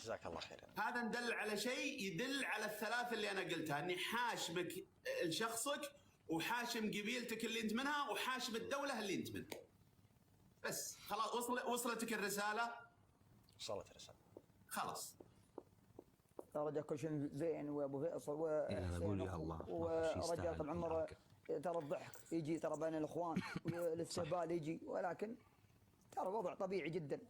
جزاك الله خير. هذا ندل على شيء يدل على الثلاث اللي انا قلتها، اني حاشمك لشخصك وحاشم قبيلتك اللي انت منها وحاشم الدوله اللي انت منها. بس خلاص وصلتك الرساله. وصلت الرساله خلاص. رجع كل شيء زين وابو فيصل ورجع طبعا عمره ترى الضحك يجي ترى بين الاخوان والاستهبال يجي، ولكن ترى الوضع طبيعي جدا.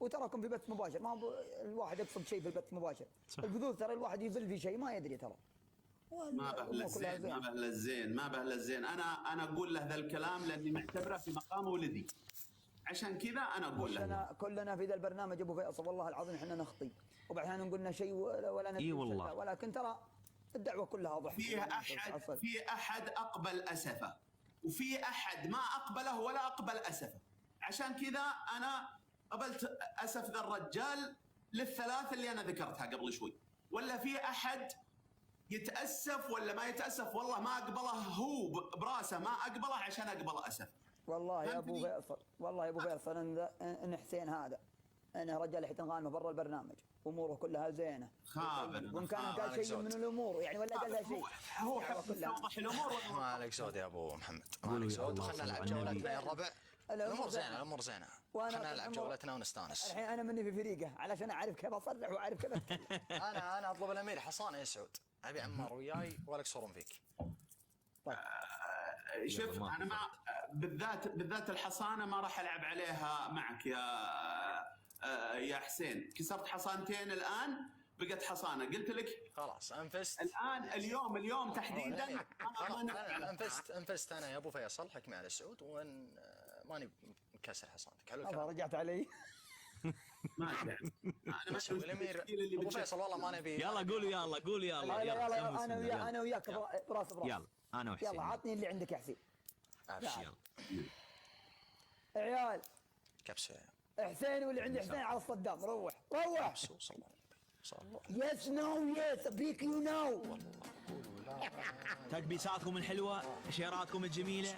وتراكم في بث مباشر، ما الواحد يقصد شيء في البث مباشر. البثوث ترى الواحد يبل في شيء ما يدري ترى. ما بهل الزين انا اقول له ذا الكلام لاني معتبره في مقام ولدي، عشان كذا انا اقول له. كلنا في ذا البرنامج ابو فيصل والله العظيم احنا نخطي وبعدين قلنا شيء ولا ندري والله. ولكن ترى الدعوه كلها ضحك. في احد اقبل اسفه وفي احد ما اقبله ولا اقبل اسفه، عشان كذا انا قبلت اسف ذا الرجال للثلاث اللي انا ذكرتها قبل شوي. ولا في احد يتاسف ولا ما يتاسف؟ والله ما اقبله هو براسه، ما اقبله عشان اقبل اسف. والله يا ابو فيصل، والله يا ابو فيصل ان حسين هذا انا رجال حتى غانمه برا البرنامج اموره كلها زينه. وان كان قال شيء من الامور يعني ولا قال لها شيء هو يوضح الامور. ما عليك سود يا ابو محمد، ما عليك سود. خلنا نلعب جولتنا يا الربع. الامور زينه، الامور زينه. خلنا نلعب جولتنا ونستانس. الحين انا مني في فريقه علشان اعرف كيف اصرح واعرف كيف اتكلم. انا اطلب الامير حصانه يا سعود، ابي عمار وياي ولا يكسرون فيك. طيب. شوف انا ما بالذات الحصانه ما راح العب عليها معك يا حسين. كسرت حصانتين الان بقت حصانه، قلت لك خلاص انفست الان اليوم تحديدا. انفست انا يا ابو فيصل، حكمي على سعود وان ماني مكسر حصانتك. حلو الكلام. رجعت علي. ما ادري انا مش الامير ابو فيصل والله ما نبي. يلا قولوا يلا انا وياك براس يلا انا وحسين. يلا عطني اللي عندك يا حسين. يلا عيال كبسه حسين واللي عندي حسين على الصدام. روح صلى الله. يس نو يس بيك يو نو. تكبيساتكم الحلوه، شيراتكم الجميله.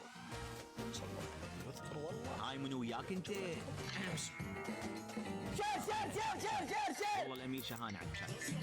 يذكر والله هاي من وياك انت. شير والله الامير شهانه على الشاشه.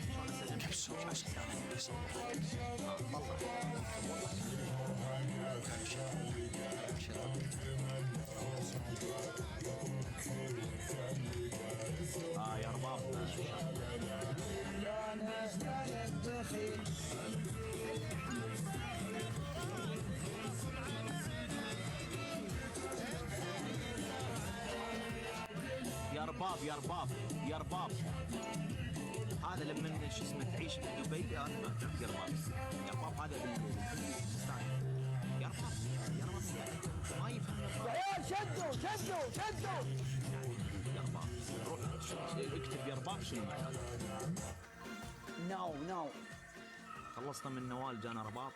يا رباب يا رباب هذا لما شو اسمه تعيش في دبي انا ما تعرف يا رباب هذا يا رباب ما يفهم يا عيال. شدوا يا رباب روح اكتب يا رباب شنو معناته. نو خلصنا من نوال جانا رباب.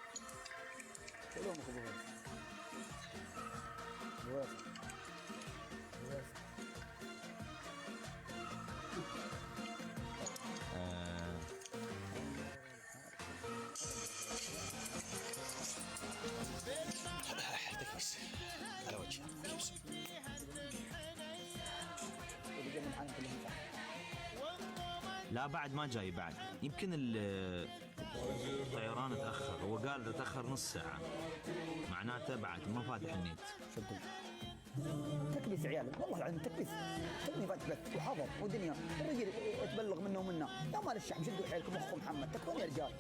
كلهم تكبيس على وجهي. لا بعد ما جاي بعد، يمكن الطيران تأخر. هو قال تأخر نص ساعة، معناته بعد ما فاتح النت. تكبيس عيال والله العظيم تكبيس. توني فاتح بث وحضر ودنيا الرجل تبلغ منه ومنا. يا مال الشعب شدوا حيلكم اخو محمد تكفون يا رجال.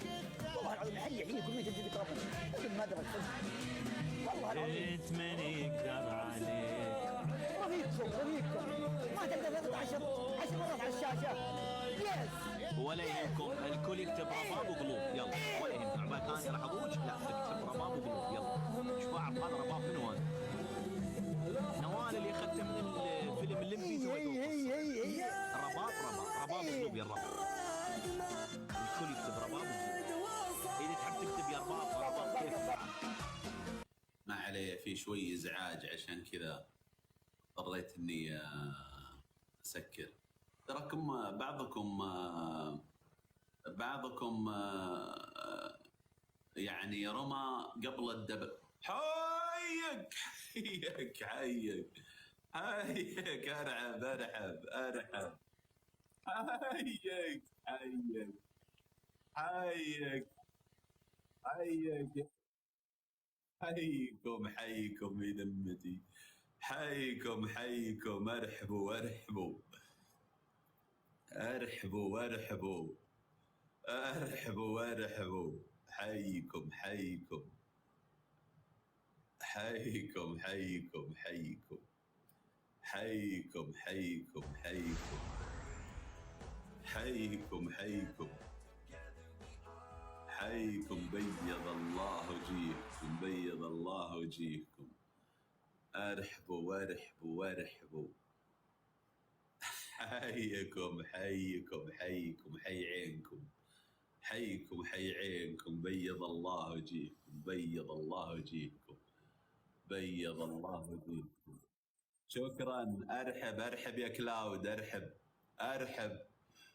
والله العظيم حي يحييكم مين تجي تكرهون. ما ادري والله العظيم انت من يقدر عليك. رفيقكم ما تقدر تضغط 10 مرات على الشاشه. يس ولا يهمكم الكل يكتب رباب وقلوب. يلا ولا يهمكم عبال ثاني راح اضوج. لا اكتب رباب وقلوب. يلا شوف اعرف هذا رباب من وين. نوال اللي اخذته من الفيلم الليمبي. هي رباب وقلوب يا رباب. الكل يكتب رباب وقلوب. اذا تحب تكتب يا رباب كيف. ما علي في شوي ازعاج عشان كذا اضطريت اني اسكر. تراكم بعضكم يعني رمى قبل الدبل. حيك ارحب. حيك حيك حيك حيك حيكم حيكم يا دمتي، حيكم حيكم، ارحبوا ارحبوا ارحبوا ارحبوا ارحبوا ارحبوا، حيكم حيكم حيكم حيكم حيكم حيكم حيكم حيكم حيكم حيكم حيكم، بيض الله وجيهكم، بيض الله وجيهكم، ارحبوا وارحبوا وارحبوا، حيكم حيكم حيكم، حي عينكم، حيكم حي عينكم، بيض الله وجيهكم، بيض الله وجيهكم، بيض الله وجيهكم. شكرا، ارحب ارحب يا كلاود، ارحب ارحب،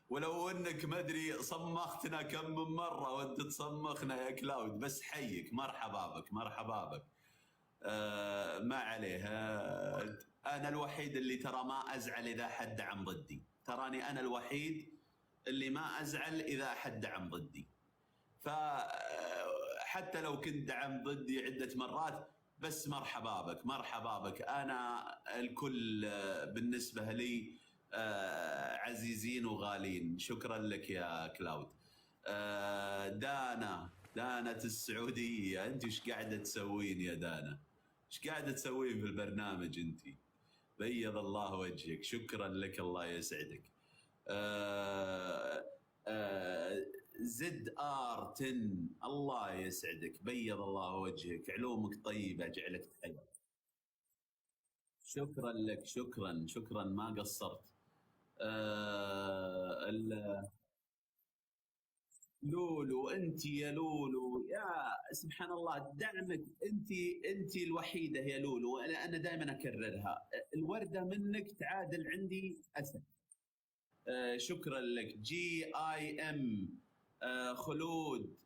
ولو انك ما ادري صمختنا كم من مره وانت تصمخنا يا كلاود، بس حيك، مرحبا بك مرحبا بك. ما عليه. انا الوحيد اللي ترى ما ازعل اذا حد دعم ضدي، تراني انا الوحيد اللي ما ازعل اذا حد دعم ضدي، فحتى لو كنت دعم ضدي عده مرات، بس مرحبا بك مرحبا بك. انا الكل بالنسبه لي عزيزين وغالين. شكرا لك يا كلاود. دانا السعوديه، انت ايش قاعده تسوين يا دانا؟ ايش قاعده تسوين في البرنامج انت؟ بيض الله وجهك، شكرا لك، الله يسعدك. زد ار 10، الله يسعدك، بيض الله وجهك، علومك طيبه، جعلك خير. شكرا لك، شكرا شكرا، ما قصرت. لولو، انت يا لولو، يا سبحان الله، دعمك انت الوحيده يا لولو، انا دائما اكررها، الورده منك تعادل عندي اسد. شكرا لك. جي اي ام، خلود،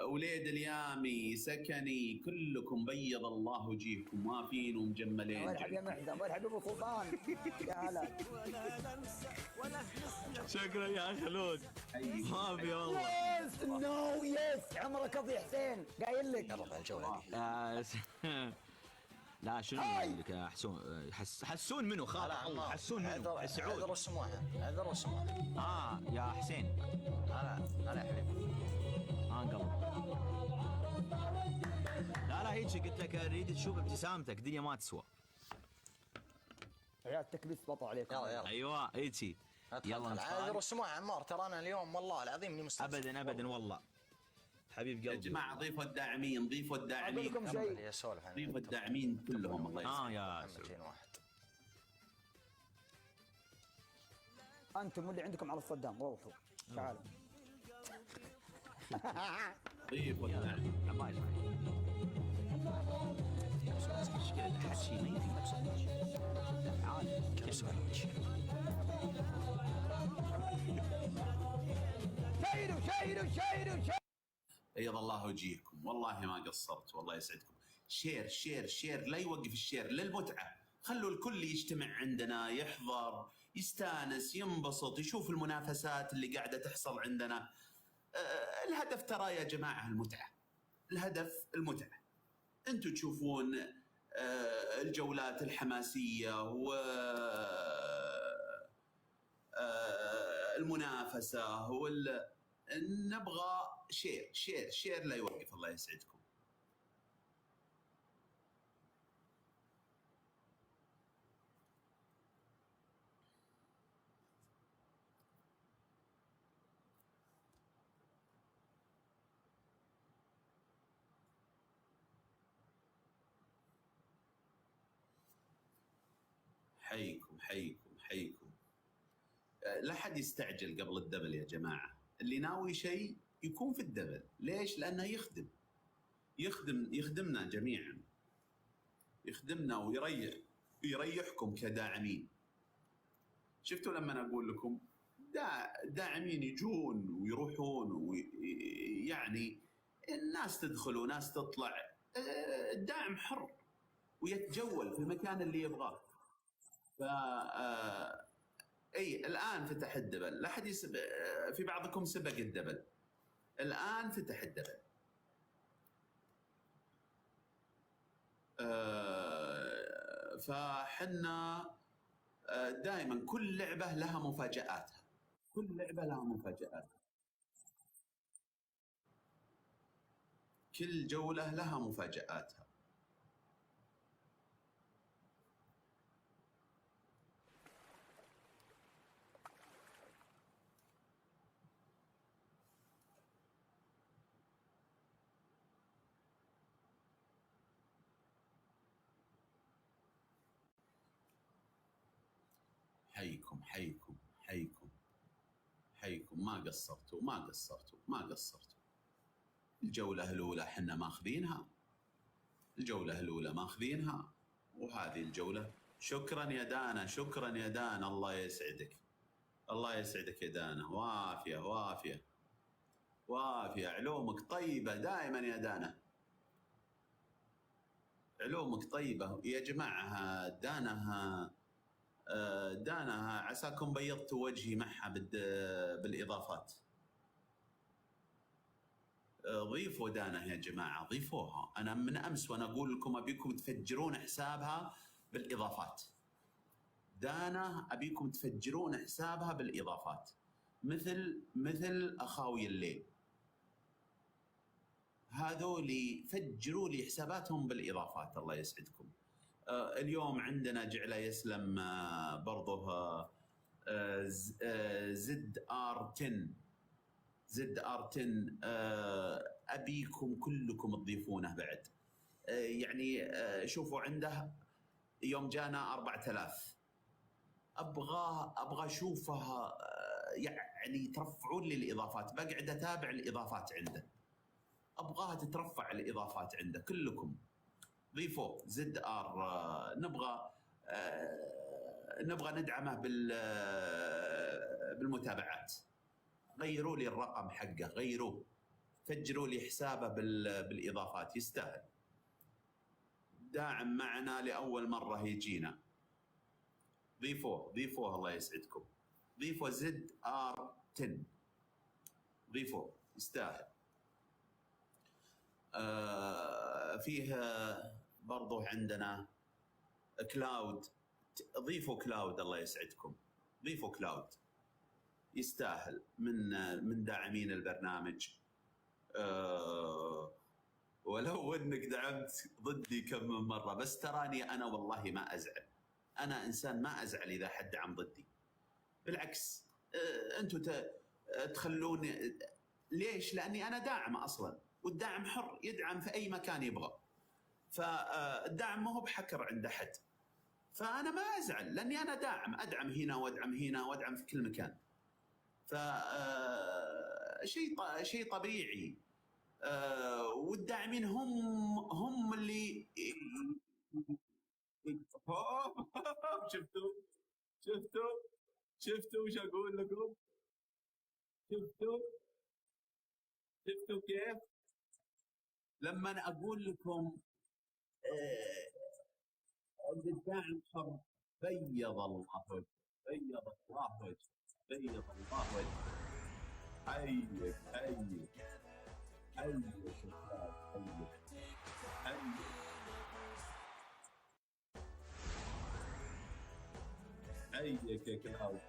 وليد اليامي، سكني، كلكم بيض الله وجيهكم، وافين ومجملين. مرحبا يا محزن، مرحبا ابو سلطان، يا هلا. شكرا يا خلود، ما في والله. يس نو يس، عمرك ابو حسين قايل لك. يلا الجوله لا شنو يقول لك يا حسون؟ حسون منو خالع الله؟ حسون منو؟ سعود. عذر السموحه، عذر السموحه. يا حسين، هلا يا حبيبي. انقلب. لا هيك قلت لك اريد تشوف ابتسامتك، الدنيا ما تسوى. عيادتك بس بطل عليكم. يلا ايوه هيك. يلا عذر السموحه عمار، ترى انا اليوم والله العظيم اني مستانس. ابدا والله حبيب قلبي. يا جماعه ضيفوا الداعمين، ضيفوا الداعمين، ضيفوا الداعمين كلهم، الله يسعدك. يا انتم اللي عندكم على الصدام، روحوا تعالوا. ضيفوا الداعمين. عباية مشكلة الحكي ما يفيد. عادي كيف سؤال شايروا بيض الله وجيهكم، والله ما قصرت، والله يسعدكم. شير شير شير، لا يوقف الشير للمتعة، خلوا الكل يجتمع عندنا، يحضر، يستانس، ينبسط، يشوف المنافسات اللي قاعدة تحصل عندنا. الهدف ترى يا جماعة المتعة، الهدف المتعة. انتم تشوفون الجولات الحماسية و المنافسة نبغى شير شير شير، لا يوقف، الله يسعدكم. حيكم حيكم حيكم. لا حد يستعجل قبل الدبل يا جماعة، اللي ناوي شيء يكون في الدبل. ليش؟ لأنه يخدمنا جميعا، يخدمنا ويريحكم كداعمين. شفتوا لما أنا أقول لكم داعمين يجون ويروحون، ويعني الناس تدخل وناس تطلع، الداعم حر ويتجول في المكان اللي يبغاه. اي الان فتح الدبل، لا احد في بعضكم سبق الدبل، الان فتح الدبل. فحنا دائما كل لعبه لها مفاجاتها، كل لعبه لها مفاجاتها، كل جوله لها مفاجاتها. حيكم حيكم حيكم حيكم، ما قصرتوا ما قصرتوا ما قصرتوا. الجولة الأولى حنا ماخذينها، الجولة الأولى ماخذينها، وهذه الجولة شكرا يا دانا، شكرا يا دانا، الله يسعدك، الله يسعدك يا دانا، وافية وافية وافية، علومك طيبة دائما يا دانا، علومك طيبة يا جماعة. دانا عساكم بيضتوا وجهي معها بالإضافات. ضيفوا دانا يا جماعة، ضيفوها. أنا من أمس وأنا أقول لكم أبيكم تفجرون حسابها بالإضافات. دانا أبيكم تفجرون حسابها بالإضافات، مثل أخاوي الليل هذول، فجروا لي حساباتهم بالإضافات، الله يسعدكم. اليوم عندنا جعله يسلم برضه زد ار 10 أبيكم كلكم تضيفونه بعد. يعني شوفوا عنده يوم جانا 4000، أبغى أشوفها، يعني ترفعون لي الإضافات، بقعد أتابع الإضافات عنده، أبغاها تترفع الإضافات عنده كلكم. ضيفوه زد ار، نبغى ندعمه بالمتابعات. غيروا لي الرقم حقه، غيروه، فجروا لي حسابه بالاضافات، يستاهل. داعم معنا لاول مره يجينا، ضيفوه الله يسعدكم، ضيفوا زد ار 10، ضيفوه يستاهل. فيه برضو عندنا كلاود، ضيفوا كلاود الله يسعدكم، ضيفوا كلاود يستاهل من داعمين البرنامج. ولو انك دعمت ضدي كم من مره، بس تراني انا والله ما ازعل، انا انسان ما ازعل اذا حد دعم ضدي، بالعكس. انتم تخلوني، ليش؟ لاني انا داعم اصلا، والداعم حر يدعم في اي مكان يبغى، فالدعم ما هو بحكر عند احد، فانا ما ازعل لاني انا داعم، ادعم هنا وادعم هنا وادعم في كل مكان، ف شيء طبيعي. والداعمين هم اللي شفتوا وش اقول لكم؟ شفتوا كيف لما أنا اقول لكم الداعم حر؟ بيض الله وجهه، بيض الله وجهه، بيض الله وجهه. حيك حيك حيك حيك يا كلاود،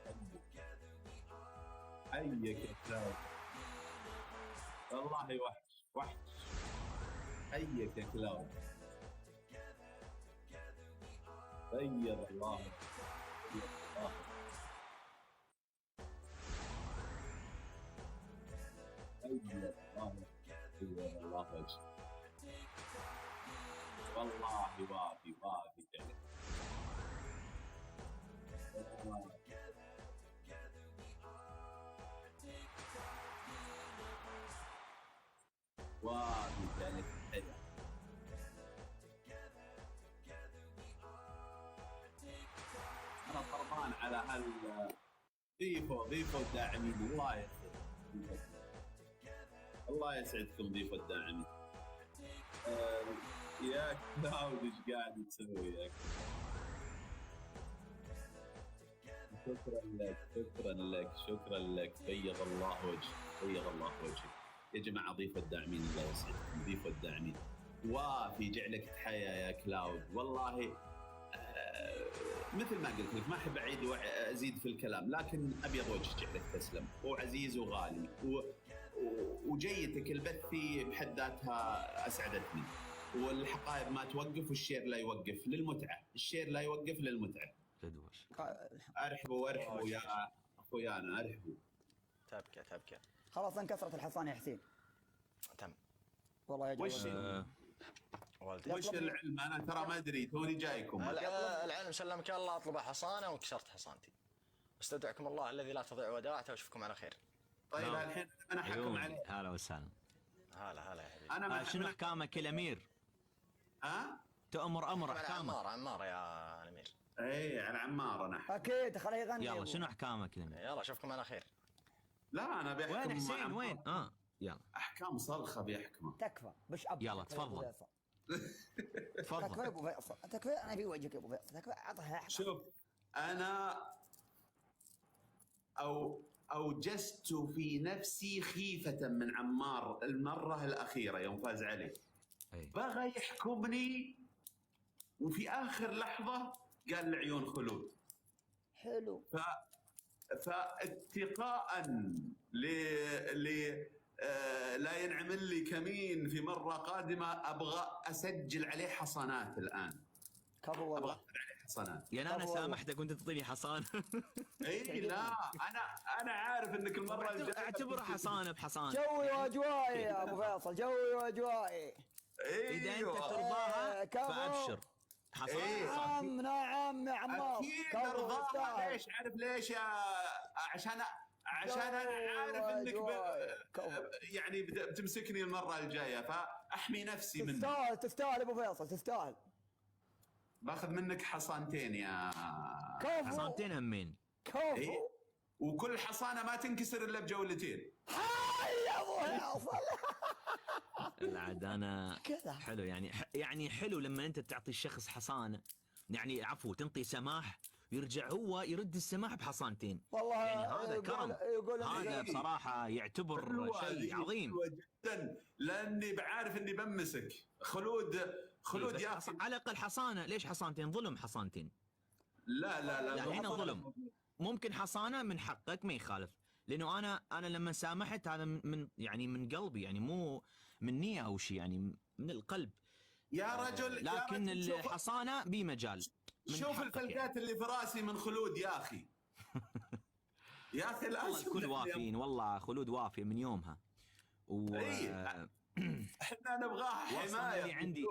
حيك يا كلاود، والله وحش وحش. حيك يا كلاود، بيض الله، بيض الله، بيض الله، بيض الله وجهه، والله وافي وافي فعلا. وافي فعلا حلو. انا طربان على ضيفوا الداعمين، الله يسعدكم، الله يسعدكم، ضيفوا الداعمين. يا كلاود ايش قاعد تسوي يا شكرا لك بيض الله وجهك، بيض الله وجهك. يا جماعه ضيفوا الداعمين، الله يسعدكم، ضيفوا الداعمين. وفي جعلك تحيا يا كلاود والله. مثل ما قلت لك ما احب اعيد وازيد في الكلام، لكن ابيض وجه جعلك تسلم، وعزيز وغالي وجيتك البثي بحد ذاتها اسعدتني. والحقائب ما توقف والشير لا يوقف للمتعه، الشير لا يوقف للمتعه. ارحبوا يا اخويانا، ارحبوا. تبكى خلاص انكسرت الحصان يا حسين. تم والله يا وش العلم؟ انا ترى ما ادري، توني جايكم. العلم سلمك الله، اطلب حصانه وكسرت حصانتي. استودعكم الله الذي لا تضيع ودائعته، واشوفكم على خير. طيب الحين انا احكم عليك. هلا وسهلا. هلا يا حبيبي. انا شنو احكامك الامير؟ تؤمر امر احكامك. عمار يا الامير. اي على عمار انا اكيد خليه يغني. يلا شنو احكامك الامير؟ يلا اشوفكم على خير. لا انا بيحكم. وين حسين وين؟ يلا احكام صلخه بيحكمه. تكفى مش اب. يلا تفضل. تفضل. تكفى يا ابو فيصل، تكفى. انا في وجهك يا ابو فيصل، تكفى. اعطها. شوف انا اوجست في نفسي خيفه من عمار المره الاخيره يوم فاز علي. بغى يحكمني وفي اخر لحظه قال لعيون خلود. حلو. فاتقاء لا ينعمل لي كمين في مره قادمه، ابغى اسجل عليه حصانات الان. كفو والله. ابغى عليه حصانات. يعني انا سامحتك وانت تعطيني حصان. اي لا انا عارف انك المره الجايه اعتبرها حصانه بحصانه. جوي واجوائي يا ابو فيصل، جوي واجوائي. اذا انت ترضاها فابشر. نعم يا عمار. اكيد ارضاها. ليش؟ عارف ليش يا عشان انا عارف انك يعني بتمسكني المره الجايه، فاحمي نفسي منك. تستاهل ابو فيصل، تستاهل. باخذ منك حصانتين يا كفو. حصانتين همين. كفو. وكل حصانه ما تنكسر الا بجولتين. يا ابو فيصل. العاد انا حلو يعني حلو لما انت تعطي الشخص حصانه، يعني عفوا تنطي سماح يرجع هو يرد السماح بحصانتين. والله يعني هذا كرم. هذا بصراحه يعتبر شيء عظيم جدا، لاني بعارف اني بمسك خلود يا اخي. على الاقل حصانه، ليش حصانتين؟ ظلم حصانتين. لا هنا ظلم. ممكن حصانه من حقك ما يخالف، لانه انا لما سامحت هذا من قلبي، يعني مو من نيه او شيء، يعني من القلب يا رجل. لكن الحصانه بي مجال. شوف الفلقات اللي في راسي من خلود يا اخي. يا اخي والله الكل وافين، والله خلود وافيه من يومها. احنا نبغاها حمايه عندي.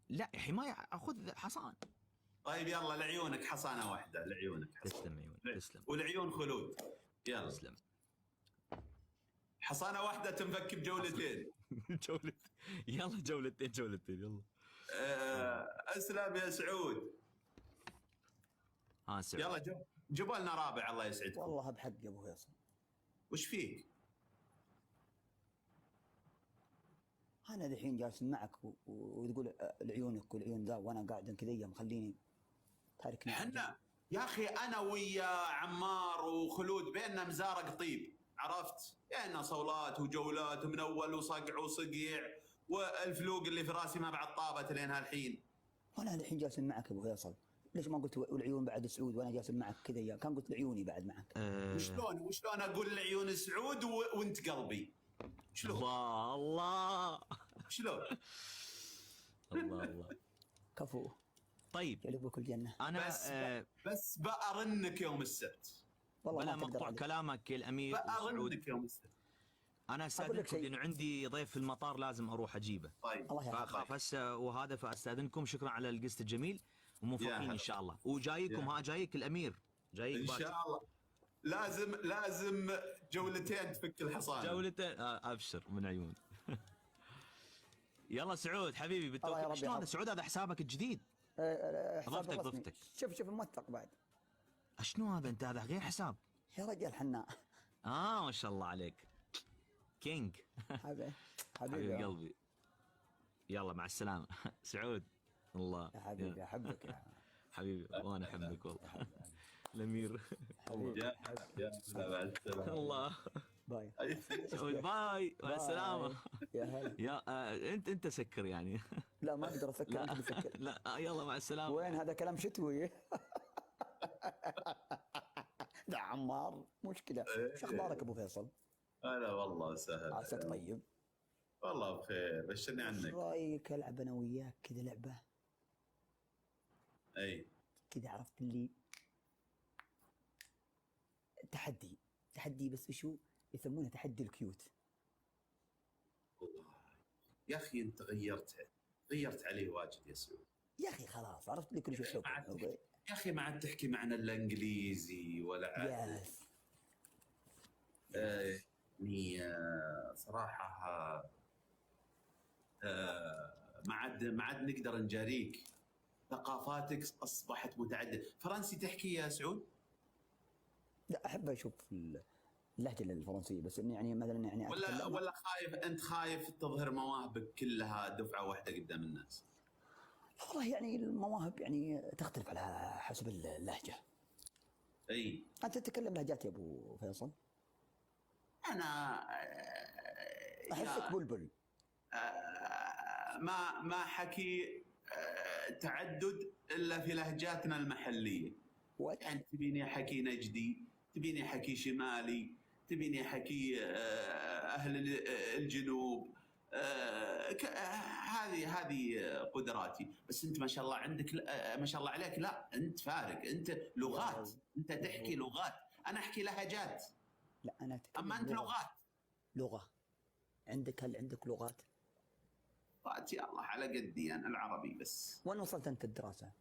لا حمايه، اخذ حصان. طيب يلا لعيونك حصانه واحده، لعيونك حصانة. تسلم عيونك، تسلم. ولعيون خلود يلا تسلم. حصانه واحده تنفك بجولتين. يلا جولتين يلا. اسلم يا سعود. سعود يلا جيبوا لنا رابع الله يسعدكم. والله بحق يا ابو فيصل. وش فيك؟ انا الحين جالس معك وتقول لعيونك والعيون ذا، وانا قاعد كذا مخليني تاركني. احنا يا اخي انا ويا عمار وخلود بيننا مزارق طيب، عرفت؟ يعني صولات وجولات من اول وصقع وصقيع، والفلوق اللي في راسي ما بعد طابت لين هالحين. وانا الحين جالس معك ابو فيصل، ليش ما قلت والعيون بعد سعود وانا جالس معك كذا؟ كان قلت لعيوني بعد معك. وشلون اقول لعيون سعود وانت قلبي؟ شلون؟ الله شلون؟ الله كفو. طيب يلبك الجنه. انا بس بأرنك يوم السبت. والله بلا مقطع كلامك يا الامير. بأرنك يوم السبت. انا استاذنكم لانه عندي ضيف في المطار لازم اروح اجيبه. طيب الله يحفظك. هسه وهذا، فاستاذنكم. شكرا على القسط الجميل وموفقين ان شاء الله. وجايكم جايك الامير، جايك ان شاء الله. لازم جولتين تفك الحصان. جولتين ابشر من عيون. يلا سعود حبيبي بالتوفيق. شلون سعود هذا حسابك الجديد؟ ضفتك. شوف موثق بعد. شنو هذا انت؟ هذا غير حساب يا رجال حناء. ما شاء الله عليك كينج. حبيبي قلبي. يلا مع السلامه. سعود الله يا حبيبي احبك يا حبيبي، وانا احبك والله. الامير. يا لا بعد السلامة. الله. باي. باي مع السلامه. يا هلا. يا انت سكر يعني. لا ما اقدر اسكر، لا انت بسكر. لا يلا مع السلامه. وين هذا كلام شتوي؟ لا عمار مشكلة. شو اخبارك ابو فيصل؟ هلا والله سهل. عساك طيب. والله بخير، بشرني ايش عنك. رايك العب انا وياك كذا لعبة اي كذا، عرفت اللي تحدي بس وشو يسمونه تحدي الكيوت. يا اخي انت غيرت عليه واجد يا سعود. يا اخي خلاص عرفت لي كل شيء. يا اخي ما عاد تحكي معنا الانجليزي ولا عاد. يس. يعني صراحة ما عاد نقدر نجاريك. ثقافاتك اصبحت متعددة. فرنسي تحكي يا سعود؟ لا احب اشوف اللهجة الفرنسية، بس اني يعني مثلا يعني ولا خايف تظهر مواهبك كلها دفعة واحدة قدام الناس؟ والله يعني المواهب يعني تختلف على حسب اللهجة. اي انت تتكلم لهجات يا ابو فيصل؟ انا احسك بلبل. ما حكي تعدد الا في لهجاتنا المحليه. يعني تبيني حكي نجدي، تبيني حكي شمالي، تبيني حكي اهل الجنوب. هذه قدراتي. بس انت ما شاء الله عندك، ما شاء الله عليك، لا انت فارق، انت لغات، انت تحكي لغات، انا احكي لهجات. لا انا أتكلم اما انت لغة. هل عندك لغات؟ يا الله على قدي انا العربي بس. وين وصلت انت الدراسة؟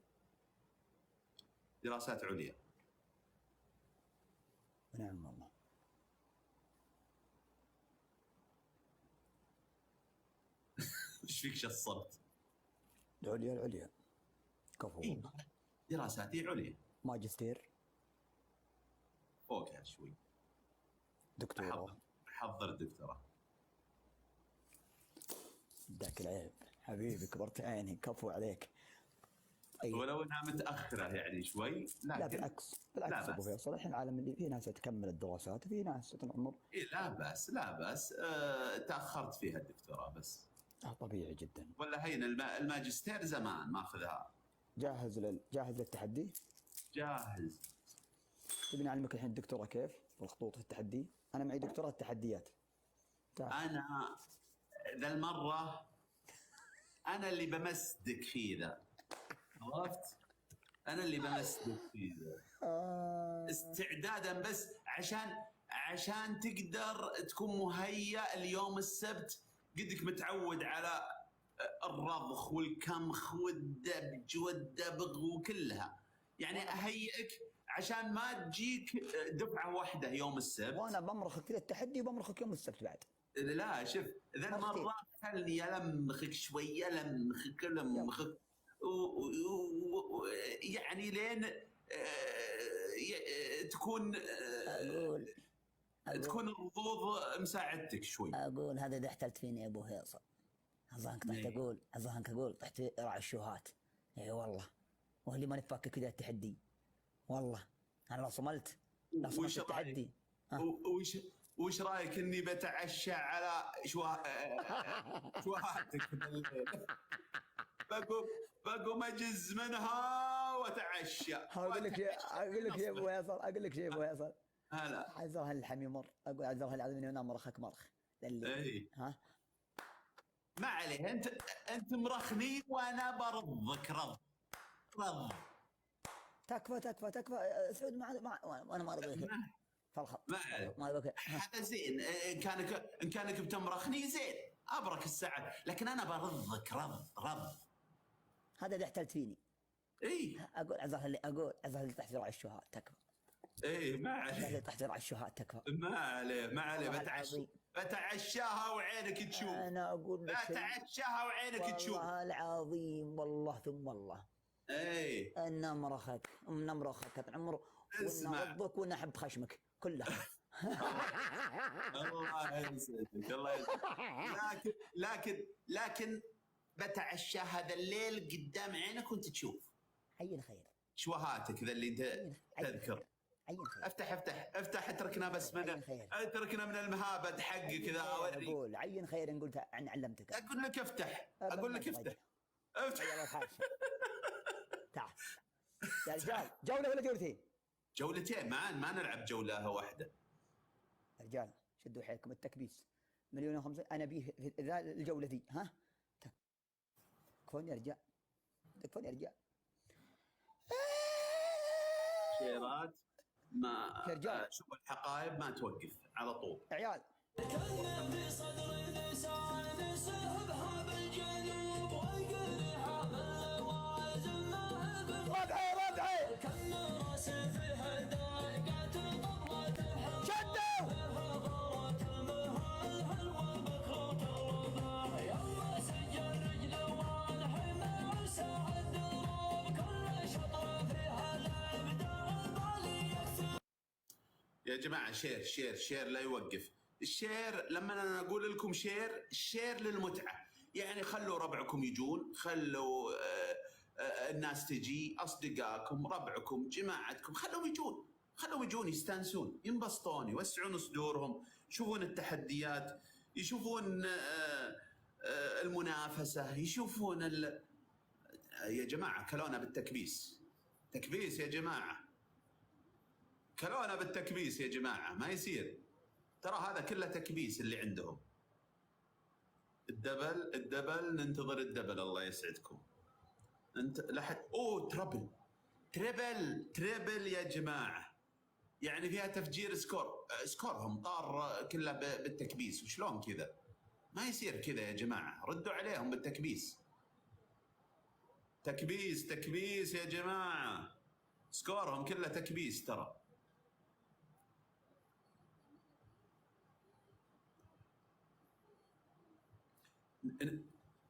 دراسات عليا. نعم والله. ايش فيك شصبت؟ العليا كفو. إيه؟ دراساتي عليا. ماجستير؟ فوقها شوي. دكتوراه؟ حضر دكتوراه. ذاك العيب حبيبي، كبرت عيني، كفو عليك. أيوة. ولو انها متاخره يعني شوي، لا بالعكس ابو فيصل، الحين العالم اللي فيه ناس تكمل الدراسات وفي ناس تنعمر. إيه لا بأس تاخرت فيها الدكتوراه بس. طبيعي جدا. ولا هين الماجستير زمان ماخذها. جاهز للتحدي؟ جاهز. تبي نعلمك الحين الدكتوراه كيف والخطوط في التحدي؟ انا معي دكتوراه التحديات. انا ذا المره انا اللي بمسدك فيه ذا، عرفت؟ انا اللي بمسدك فيه ذا استعدادا بس عشان تقدر تكون مهيأ اليوم السبت. قدك متعود على الرضخ والكمخ والدبج والدبغ وكلها، يعني اهيئك عشان ما تجيك دفعه واحده يوم السبت. وانا بمرخك كذا التحدي وبمرخك يوم السبت بعد. لا شوف، ذا المره خلني المخك شويه، المخك يعني لين تكون تكون الرضوض مساعدتك شوي. اقول هذا اذا احتلت فيني يا ابو فيصل. اظنك اقول طحت رعى الشوهات. اي والله، واللي ما نفك كذا التحدي. والله انا لو صملت التحدي. وش رايك اني بتعشى على شوهاتك بالليل؟ بقوم اجز منها واتعشى. اقول لك شيء ابو فيصل، هلا عذرها الحميمر، اقول عذرها العظيم اني انام مرخك مرخ. اي ها ما عليه، انت مرخني وانا برضك رض. تكفى سعود، وانا ما ارضيك فالخط. ما ابغى هذا زين. ان كانك بتمرخني زين، ابرك السعد، لكن انا برضك رض. هذا اللي احتلت فيني. اي اقول عذرها اللي تحت ذراع الشوهات تكفى. اي ما عليه، اللي تحت ذراع الشوهات تكفى. ما عليه بتعشاها وعينك تشوف. انا اقول لك بتعشاها وعينك تشوف. والله العظيم، والله ثم الله. اي نمرخك عمر، ونرضك ونحب خشمك كلها. الله يسعدك، الله يسعدك. لكن بتعشى هذا الليل قدام عينك وانت تشوف. حي الخير. شوهاتك ذا اللي تذكر. افتح اتركنا بس من اتركنا من المهابد حقك كذا. اقول عين خير ان قلت عن علمتك. اقول لك افتح افتح. تعال يا رجال، جوله ولا جولتين؟ جولتين، ما نلعب جوله واحده. يا رجال شدوا حيلكم، التكبيس 1,050,000 انا بيه في الجوله ذي. ها تكفون يا رجال، تكفون يا رجال. شيرات ما يا رجال، شوف الحقائب ما توقف على طول يا عيال. يا جماعة شير لا يوقف. الشير لما أنا أقول لكم الشير للمتعة، يعني خلوا ربعكم يجون، خلوا الناس تجي، أصدقائكم، ربعكم، جماعتكم، خلوهم يجون يستانسون، ينبسطون، يوسعون صدورهم، يشوفون التحديات، يشوفون المنافسة، يشوفون يا جماعة كلونا بالتكبيس. تكبيس يا جماعة، كلونا بالتكبيس يا جماعة، ما يصير. ترى هذا كله تكبيس اللي عندهم. الدبل ننتظر الدبل. الله يسعدكم. انت لحد تريبل يا جماعة، يعني فيها تفجير سكورهم طار كله بالتكبيس. وشلون كذا؟ ما يصير كذا يا جماعة، ردوا عليهم بالتكبيس. تكبيس يا جماعة، سكورهم كله تكبيس ترى.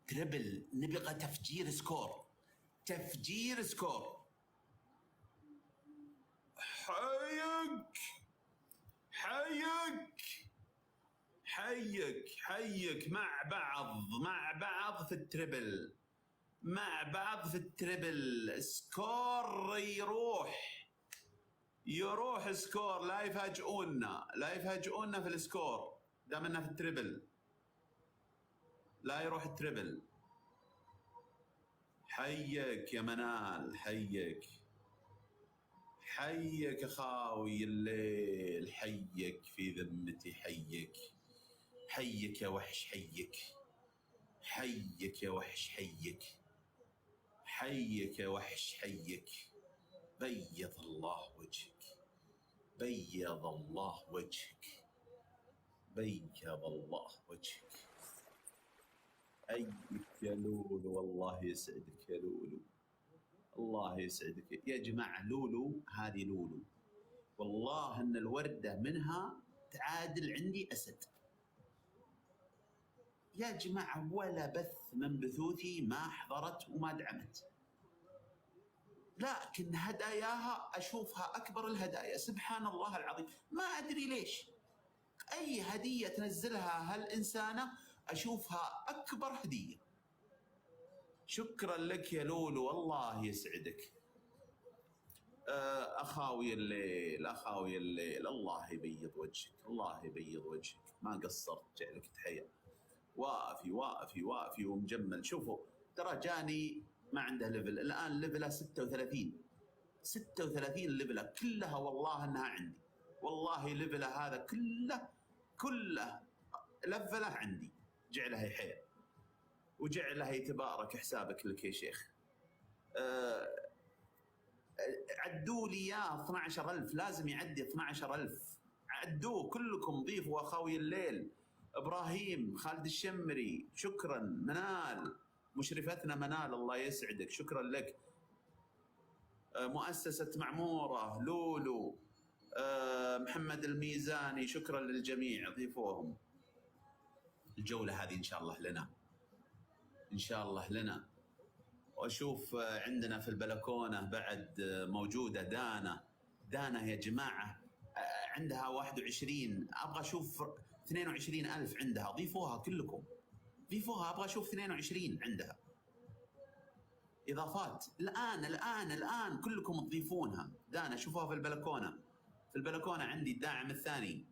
تريبل، نبغى تفجير سكور. حيك مع بعض في التريبل، سكور يروح سكور. لا يفاجئونا في السكور دام انها في التريبل. لا يروح التريبل. حيك يا منال، حيك اخاوي الليل، حيك في ذمتي، حيك يا وحش، حيك يا وحش، حيك يا وحش، بيض الله وجهك، بيض الله وجهك. أيك يا لولو، والله يسعدك يا لولو، الله يسعدك يا جماعة. هذه لولو والله إن الوردة منها تعادل عندي أسد يا جماعة. ولا بث من بثوثي ما حضرت وما دعمت، لكن هداياها أشوفها أكبر الهدايا. سبحان الله العظيم، ما أدري ليش أي هدية تنزلها هالإنسانة أشوفها أكبر هدية. شكرا لك يا لولو، الله يسعدك. أخاوي الليل، الله يبيض وجهك، ما قصرت، جعلك تحية. وافي ومجمل. شوفوا ترى جاني ما عنده ليفل الآن، ليفله 36 ليفله كلها، والله أنها عندي، والله ليفله هذا كله لفله عندي. جعلها يحيى وجعلها يتبارك حسابك لك يا شيخ. عدوا لي يا 12,000، لازم يعدي 12,000. عدوه كلكم، ضيفوا أخوي الليل، إبراهيم، خالد الشمري، شكرا. منال، مشرفتنا منال، الله يسعدك، شكرا لك. مؤسسة معمورة، لولو، محمد الميزاني، شكرا للجميع، ضيفوهم. الجولة هذه إن شاء الله لنا. وأشوف عندنا في البلكونة بعد موجودة دانا يا جماعة، عندها 21. أبغى أشوف 22,000 عندها، ضيفوها كلكم، ضيفوها، أبغى أشوف 22 عندها. اضافات الان كلكم تضيفونها. دانا شوفوها في البلكونه عندي الداعم الثاني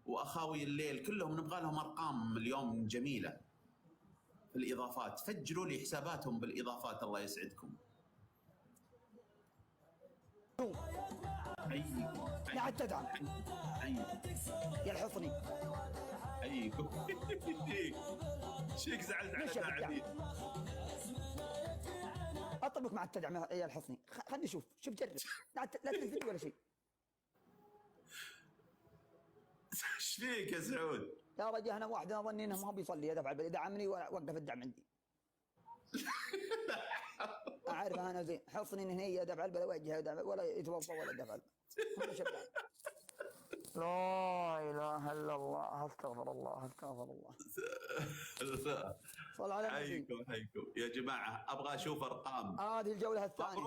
واخاوي الليل كلهم نبغى لهم ارقام اليوم جميله في الاضافات. فجروا لي حساباتهم بالاضافات الله يسعدكم. لا تدعم يا الحصني. ايكم شيك زعلت على داعمي. اطلبك مع التدعم يا الحصني. خلني اشوف جرب. لا تلفت ولا شيء. ايش فيك يا سعود؟ يا رجال انا واحد انا ظني انه ما بيصلي دفع البلد يدعمني ووقف الدعم عندي. اعرف انا زين حصني ان هي دفع البلد وجهه ولا يتوضا ولا دفع البلد. لا اله الا الله استغفر الله. صل على النبي. حيكم يا جماعه. ابغى اشوف ارقام. هذه الجوله الثانيه.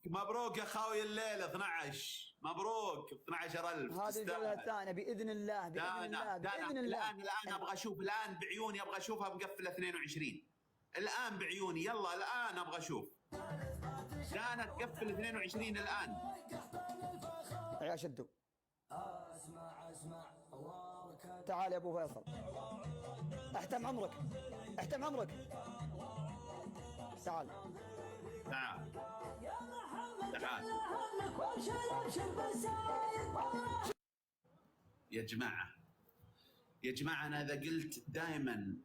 مبروك يا خاوي الليل 12. مبروك 12000. هذه الجوله الثانيه باذن الله. الان ابغى اشوف الان بعيوني. ابغى اشوفها مقفله 22 الان بعيوني. يلا الان ابغى اشوف دانا تقفل 22 الان. يا شدو تعال يا ابو فيصل. احتم عمرك تعال يا جماعه انا اذا قلت دائما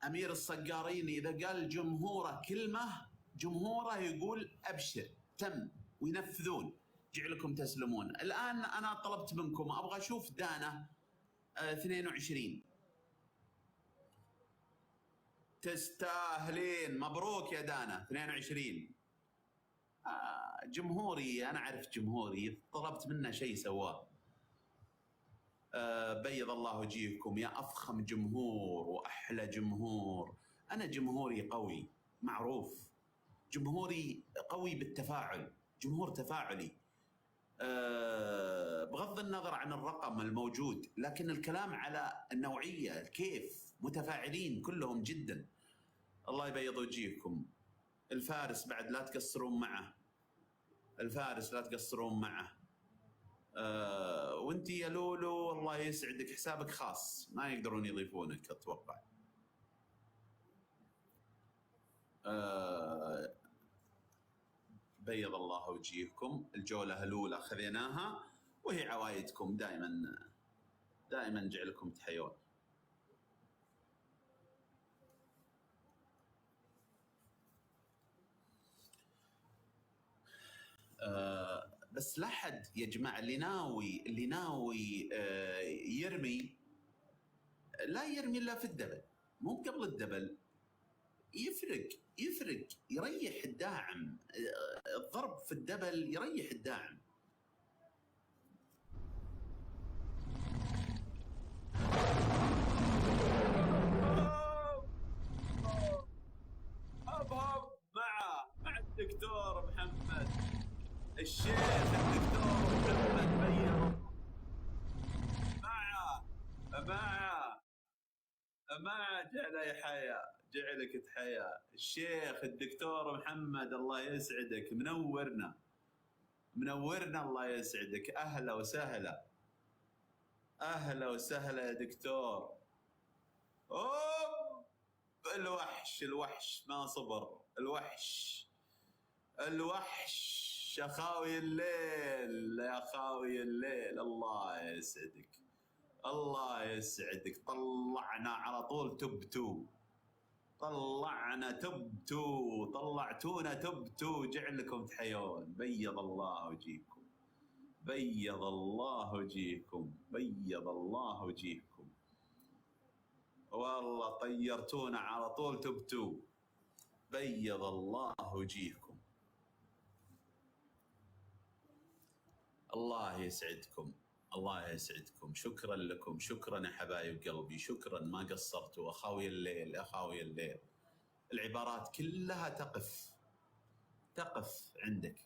امير الصقارين اذا قال جمهوره كلمه جمهوره يقول ابشر تم وينفذون. جعلكم تسلمون. الان انا طلبت منكم ابغى اشوف دانا 22. تستاهلين. مبروك يا دانا 22. جمهوري انا اعرف جمهوري طلبت منه شيء سواه. بيض الله وجيهكم يا افخم جمهور واحلى جمهور. انا جمهوري قوي معروف. جمهوري قوي بالتفاعل. جمهور تفاعلي. بغض النظر عن الرقم الموجود لكن الكلام على النوعية الكيف. متفاعلين كلهم جدا. الله يبيض وجيهكم. الفارس بعد لا تقصرون معه. وانتي يا لولو الله يسعدك حسابك خاص ما يقدرون يضيفونك اتوقع. بيض الله وجيهكم. الجولة الأولى خذيناها وهي عوايدكم دائما جعلكم تحيون. بس لا حد يا جماعة اللي ناوي يرمي لا يرمي إلا في الدبل مو قبل الدبل. يفرق يريح الداعم. الضرب في الدبل يريح الداعم. أبهب مع الدكتور محمد الشيخ الدكتور محمد بيض مع جعلك تحيا الشيخ الدكتور محمد الله يسعدك. منورنا الله يسعدك. اهلا وسهلا يا دكتور. الوحش ما صبر. الوحش يا خاوي الليل الله يسعدك. طلعنا على طول طلعتونا تبتو. جعلكم تحيون. بيض الله وجيهكم. والله طيرتونا على طول تبتو. بيض الله وجيهكم. الله يسعدكم. شكرا لكم. شكرا يا حبايب قلبي. شكرا ما قصرتوا. اخاوي الليل. العبارات كلها تقف عندك.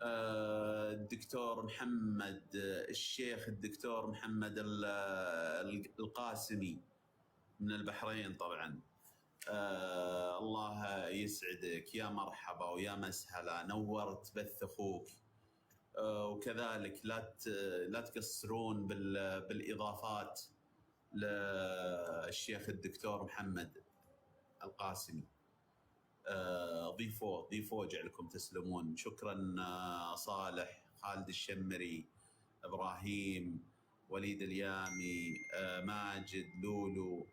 الدكتور محمد الشيخ الدكتور محمد القاسمي من البحرين طبعا. الله يسعدك، يا مرحبا ويا مسهلا، نورت بث اخوك. وكذلك لا تقصرون بالاضافات للشيخ الدكتور محمد القاسمي. ضيفوه جعلكم تسلمون. شكرا صالح، خالد الشمري، ابراهيم، وليد اليامي، ماجد، لولو،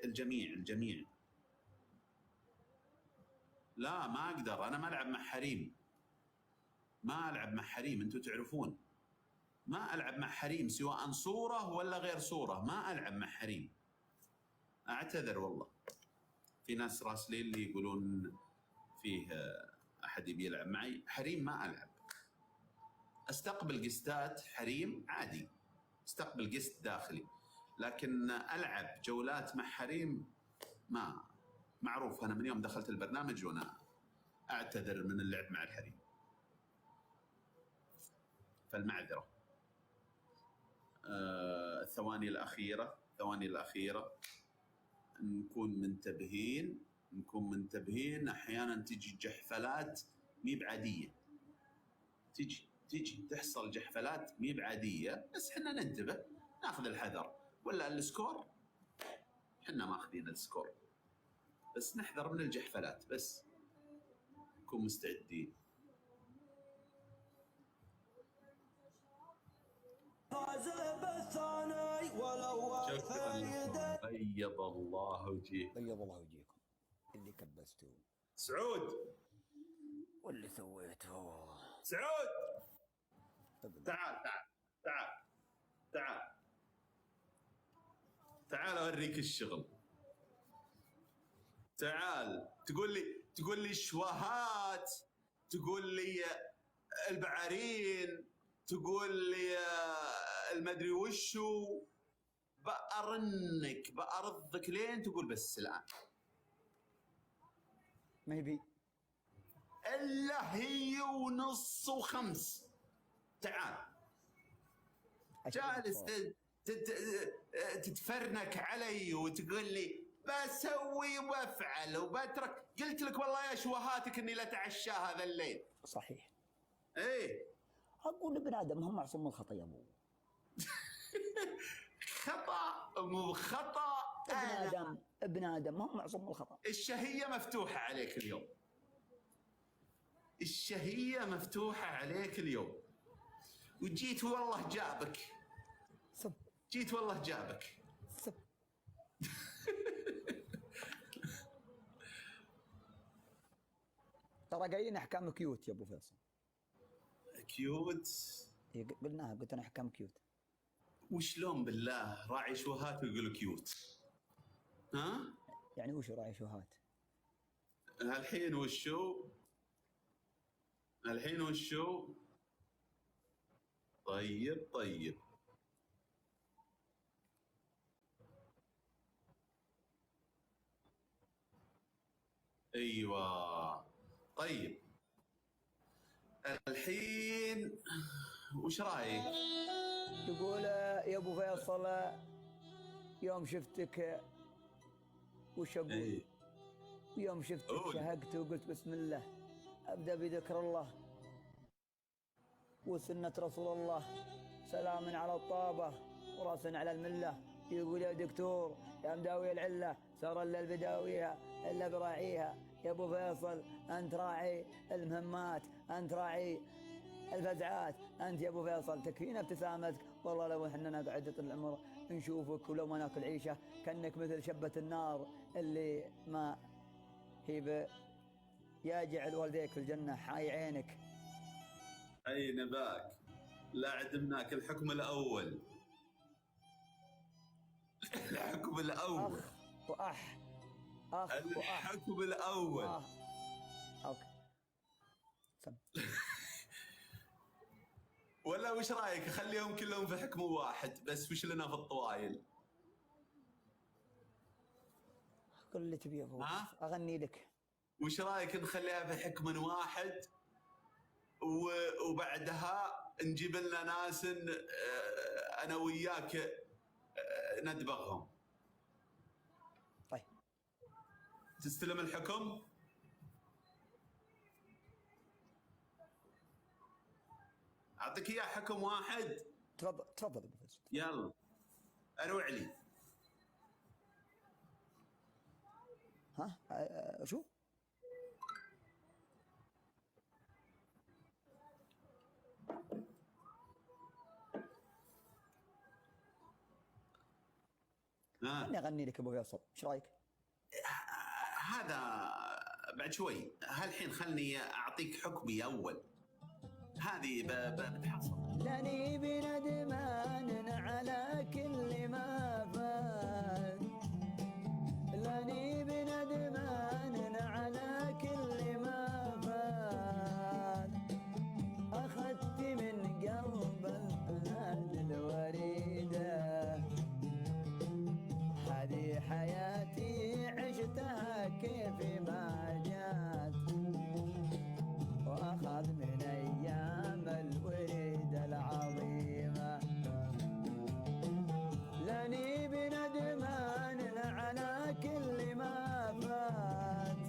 الجميع. لا ما اقدر، انا ما العب مع حريم، انتم تعرفون ما العب مع حريم سواء صوره ولا غير صوره، ما العب مع حريم. اعتذر والله. في ناس راسلين لي يقولون فيه احد يبي يلعب معي. حريم ما العب. استقبل قستات حريم عادي، استقبل قست داخلي، لكن العب جولات مع حريم ما معروف. انا من يوم دخلت البرنامج وانا اعتذر من اللعب مع الحريم، فالمعذره. الثواني الاخيره نكون منتبهين. احيانا تجي جحفلات مي بعاديه، تجي تحصل جحفلات مي بعاديه، بس احنا ننتبه، ناخذ الحذر. ولا السكور احنا ماخذين السكور، بس نحذر من الجحفلات، بس نكون مستعدين. شكرا، بيض الله وجهك. بيض الله وجهكم. اللي كبستوه سعود واللي سويته. سعود تعال اوريك الشغل. تعال تقول لي الشواهات، تقول لي البعارين، تقول لي المدري وشو. بأرضك لين تقول بس الآن. ما يبي إلا هي ونص وخمس. تعال جالس تتفرنك علي وتقول لي بسوي وبفعل وبترك. قلت لك والله يا شوهاتك اني لا تعشى هذا الليل. صحيح. ايه اقول ابن ادم هم معصوم من الخطا يا ابو. خطا مو خطا. ابن ادم هم معصوم من الخطا. الشهيه مفتوحه عليك اليوم، الشهيه مفتوحه عليك اليوم. وجيت والله جابك. سب. جيت والله جابك. سب. ترى قايلين احكام كيوت يا ابو فيصل. كيوت؟ قلناها، قلت انا احكام كيوت. وشلون بالله راعي شوهات ويقول كيوت؟ ها؟ يعني وش راعي شوهات؟ الحين وشو؟ طيب ايوه طيب. الحين وش رايك؟ تقول يا ابو فيصل يوم شفتك وش اقول؟ ايه يوم شفتك شهقت وقلت بسم الله، ابدا بذكر الله وسنه رسول الله، سلام على الطابه وراس على المله. يقول يا دكتور يا مداوي العله، سار الا البداويها الا براعيها. يا ابو فيصل انت راعي المهمات، انت راعي الفزعات، انت يا ابو فيصل تكفينا ابتسامتك. والله لو احنا نقعد طول العمر نشوفك ولو ما ناكل عيشه، كانك مثل شبه النار اللي ما هي يا جعل والديك في الجنه حاي عينك. اي نباك، لا عدمناك. الحكم الاول الحكم الاول اخ واح اخ واح الحكم الاول. اوكي سم. ولا وش رايك اخليهم كلهم في حكم واحد بس وش لنا في الطوايل؟ كل اللي تبيه هو اغني لك. وش رايك نخليها في حكم واحد وبعدها نجيب لنا ناس انا وياك ندبغهم؟ طيب تستلم الحكم؟ اعطيك اياه حكم واحد. تفضل تفضل ابو فيصل. يلا اروع لي. ها شو؟ خليني اغني لك ابو فيصل، ايش رايك؟ هذا بعد شوي، هالحين خلني اعطيك حكمي اول. هذه بتحصل. لاني بندمان على كل ما فات، لاني بندمان على كل ما فات، اخذت من قلب البلاد الوريده، هذه حياتي عشتها كيف ما جات، واخذ من ايام الوريد العظيمه، لاني بندمان على كل ما فات،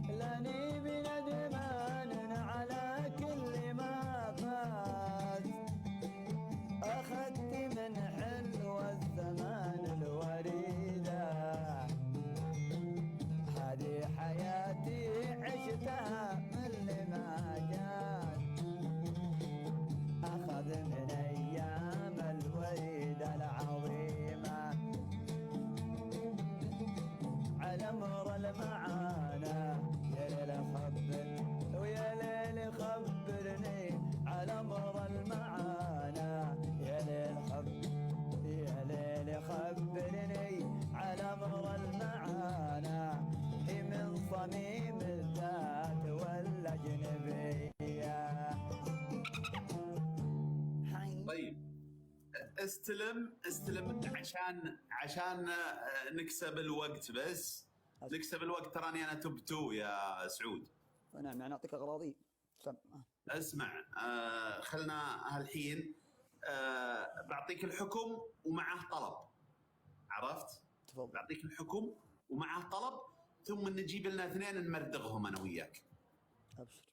لاني بندمان على كل ما فات، اخذت من حلو الزمان الوريده، هذه حياتي عشتها من ما جات، أخذ من أيام الوريد العظيمة، على مر المعاناة يا ليل خبر ويا ليل خبرني، على مر المعاناة يا ليل خبر يا ليل خبرني، على مر المعاناة هي من صميم الذات والأجنبية. طيب استلم عشان نكسب الوقت، بس نكسب الوقت. تراني انا توب 2 يا سعود. نعم يعني أعطيك أغراضي. اسمع، خلنا هالحين بعطيك الحكم ومعه طلب، عرفت؟ تفضل. بعطيك الحكم ومعه طلب، ثم نجيب لنا اثنين نمردغهم انا وياك. أبشر.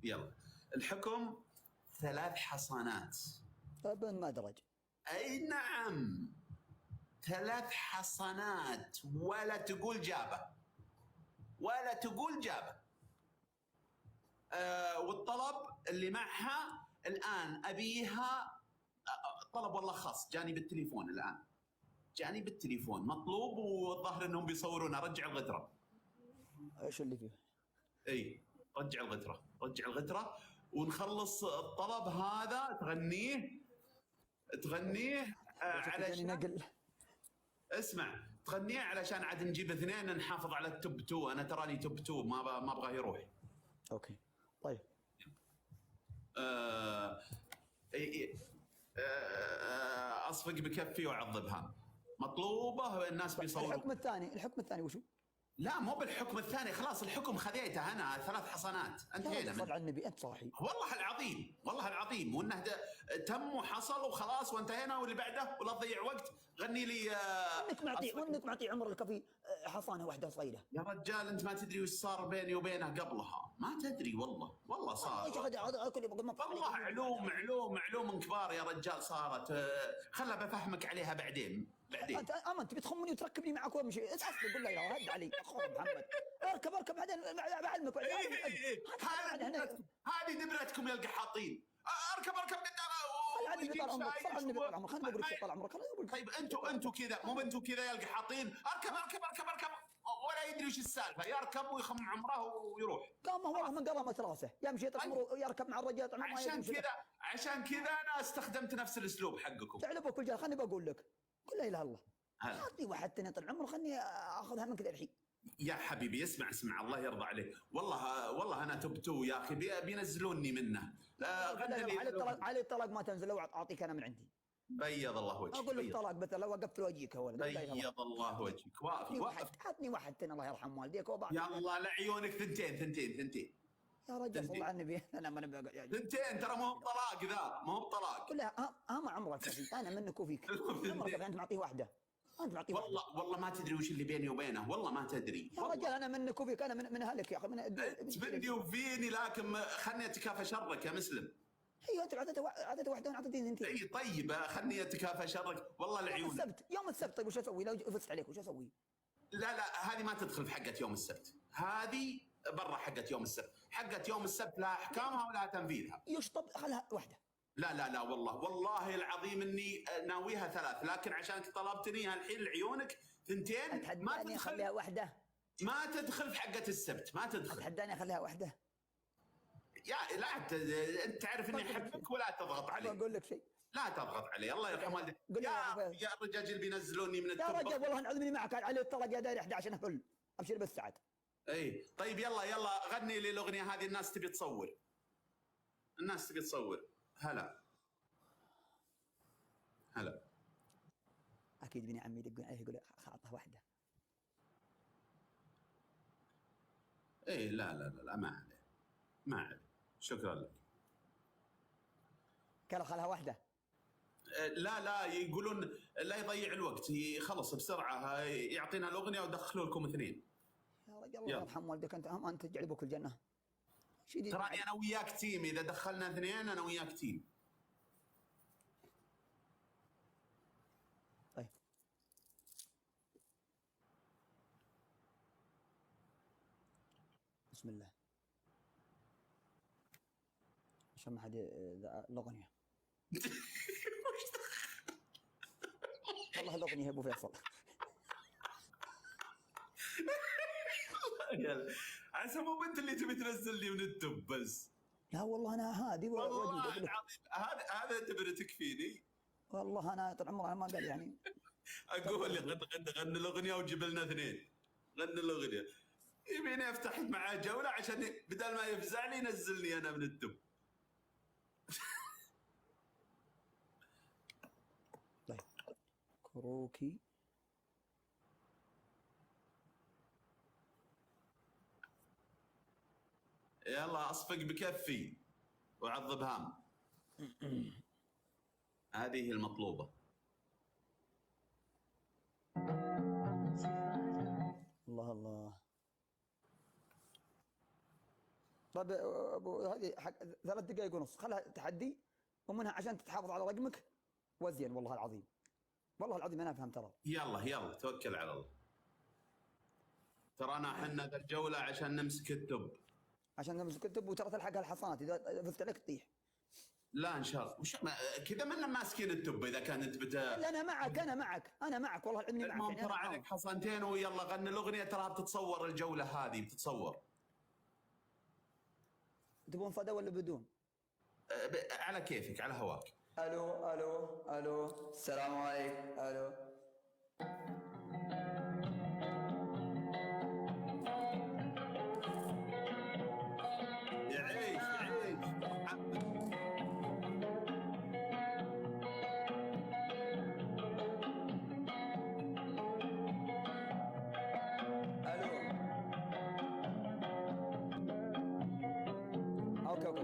يلا. الحكم 3 حصانات. ابن مدرج. اي نعم، 3 حصانات، ولا تقول جابه، ولا تقول جابه. والطلب اللي معها الان ابيها، طلب والله خاص جاني بالتليفون الان، جاني بالتليفون مطلوب، والظاهر انهم بيصورونه. رجع الغتره. ايش اللي فيه؟ اي رجع الغتره، رجع الغتره، ونخلص الطلب هذا. تغنيه علشان نقل. اسمع، تغنيه علشان عاد نجيب اثنين نحافظ على التوب 2. انا تراني توب 2، ما ابغاه يروح. اوكي طيب. اصفق بكفي وعضبها مطلوبه، الناس بيصوروا. الحكم الثاني وشو؟ لا مو بالحكم الثاني، خلاص الحكم خذيته انا. 3 حصانات انتهينا. صل على النبي انت صاحي. والله العظيم، والله العظيم، وانه تم وحصل وخلاص وانتهينا. واللي بعده ولا تضيع وقت. غني لي وانك معطي عمر الكفي حصانه واحده صغيره. يا رجال انت ما تدري وش صار بيني وبينه قبلها، ما تدري والله صار. والله علوم كبار يا رجال صارت. خلها بفهمك عليها بعدين. انت بتخمني وتركبني معك وامشي. اسحب قول له هد علي اخو محمد. اركب بعدين بعلمك. هذه نبرتكم يا القحاطين. اركب طال عمرك. خليني اقول لك طال عمرك. طيب انتوا كذا، مو انتوا كذا يا القحاطين. اركب ولا يدري وش السالفه. يركب ويخم عمره ويروح. قام والله من قرمت راسه يمشي عمره يركب مع الرجال. عشان كذا انا استخدمت نفس الاسلوب حقكم. تعلبك الرجال. خليني بقول لك، قل لا اله الا الله. هاتني واحد ثاني طال عمره، خلني اخذها منك الحين. يا حبيبي اسمع الله يرضى عليك. والله انا توب 2 يا اخي، بينزلوني منه. علي الطلاق ما تنزل، لو اعطيك انا من عندي. بيض الله وجهك. اقول لك طلاق مثلا لو وقفت وجهك. هو بيض الله وجهك. وقف. هاتني واحد ثاني الله يرحم والديك وبعد. يلا لعيونك ثنتين. يا رجل صل على النبي. انا ما نبي ثنتين ترى، مو بطلاق ذا، مو بطلاق. كلها ما عمرك. انا منك وفيك. عمرك انت معطيه واحده. انت معطيه والله ما تدري وش اللي بيني وبينه، والله ما تدري يا رجال. انا منك وفيك، انا من اهلك يا اخي. انت مني وفيني، لكن خلني اتكافى شرك يا مسلم. ايوه انت عطيته واحده وانا اعطيتني اثنتين. اي طيب خلني اتكافى شرك والله العيون. يوم السبت طيب وش اسوي لو فزت عليك؟ وش اسوي؟ لا هذه ما تدخل في حقة يوم السبت، هذه برا حقة يوم السبت. حقة يوم السبت لها احكامها ولها تنفيذها. يشطب خلها واحده. لا والله العظيم اني ناويها 3، لكن عشانك طلبتني الحين لعيونك 2 ما تدخل. اخليها واحده. ما تدخل في حقة السبت، ما تدخل. تحداني اخليها واحده. يا لا انت تعرف اني احبك ولا تضغط علي. اقول لك شيء، لا تضغط علي، الله يرحم والديك. يا الرجاجيل بينزلوني من التوب. يا رجال والله نعذبني معك علي الطلق يا داري 11 افل. ابشر بس سعد. اي طيب يلا غني لي الاغنيه هذه، الناس تبي تصور. الناس تبي تصور. هلا اكيد بني عمي يدقون عليه يقول خاطه واحده. اي لا ما عليه شكرا لك. قالوا خلها واحده. لا يقولون لا يضيع الوقت، يخلص بسرعه، يعطينا الاغنيه ودخلوا لكم 2. يا رجال الله يرحم والدك، انت تجعل ابوك الجنه. تراني انا وياك تيم، اذا دخلنا 2 انا وياك تيم. طيب بسم الله عشان ما حد الاغنيه. والله الاغنيه يا ابو فيصل. عسى مو انت اللي تبي تنزلني من التوب بس. لا والله انا هادي والله هذا تبي تكفيني. والله انا طول عمري ما قال يعني. اقول لي غني الاغنيه وجيب لنا 2. غني الاغنيه. يبيني افتح معاه جوله عشان بدل ما يفزعني ينزلني انا من التوب. طيب كروكي يلا اصفق بكفي وعض هام. هذه المطلوبه. الله. طيب ابو هذه 3 دقائق ونص خلها تحدي، ومنها عشان تحافظ على رقمك وزين. والله العظيم انا افهم ترى. يلا توكل على الله. ترانا احنا ذا الجوله عشان نمسك التوب. وترى تلحق الحصانات، اذا فزت عليك تطيح. لا ان شاء الله. وش كذا منا ماسكين التوب اذا كانت لا انا معك والله اني معك. يعني ترى عليك حصنتين ويلا غني الاغنيه، تراها بتتصور الجوله هذه بتتصور. تبون صدى ولا بدون؟ على كيفك على هواك. الو السلام عليكم. الو يعيش اوكي.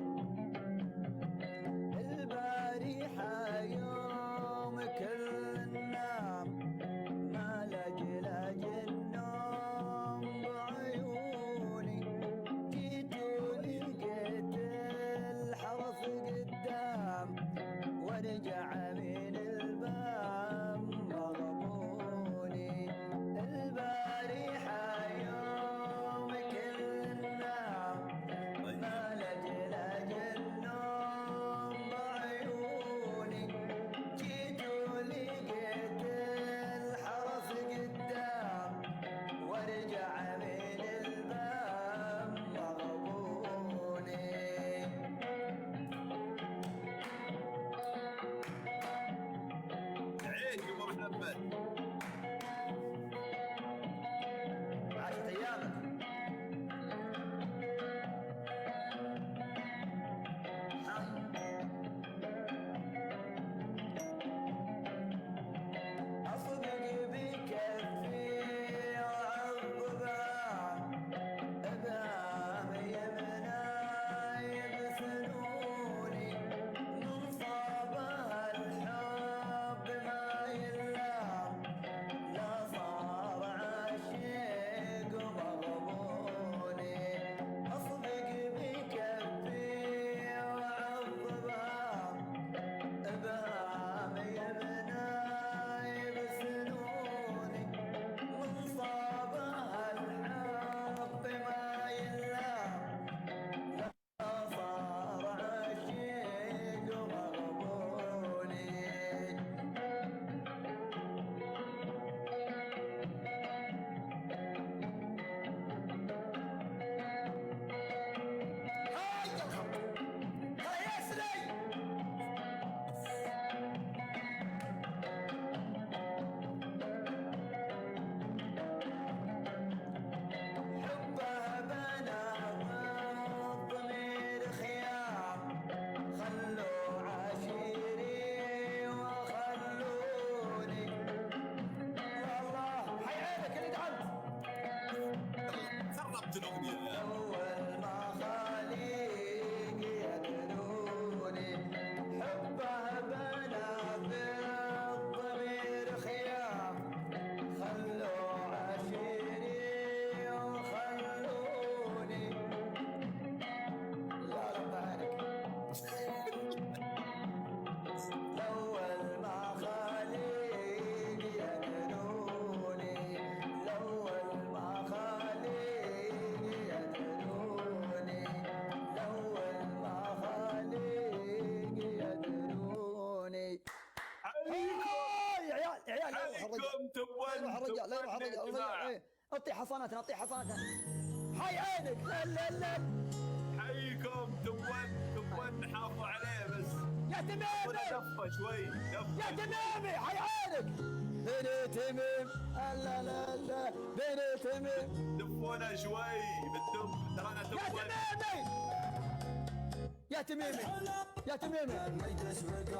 البارحة يوم كل نام ما لجلج النوم بعيوني، جيت ولقيت الحرف قدام وارجع من الباب مغبوني. البارحة يوم كل نام ما لجلج النوم بعيوني، جيت ولقيت الحرف قدام وارجع من الباب مغبوني. يعيش ابو محمد. 10 ايامك. أصدق بكفي وعالضباب إبهام يمناي بسنوني، من صابها الحب ما يلام حيكم تبون لا يروح الرجال، لا يروح الرجال. اعطي حصانتنا، اعطي حصانتنا. حي عينك. لا لا لا. حيكم تبون نحافظ عليه بس. يا تميمي. دفه شوي دفه. يا تميمي حي عينك. بني تميم. لا لا لا. بني تميم. دفونا شوي بالدب ترانا تبون. يا تميمي. يا تميمي. يا تميمي.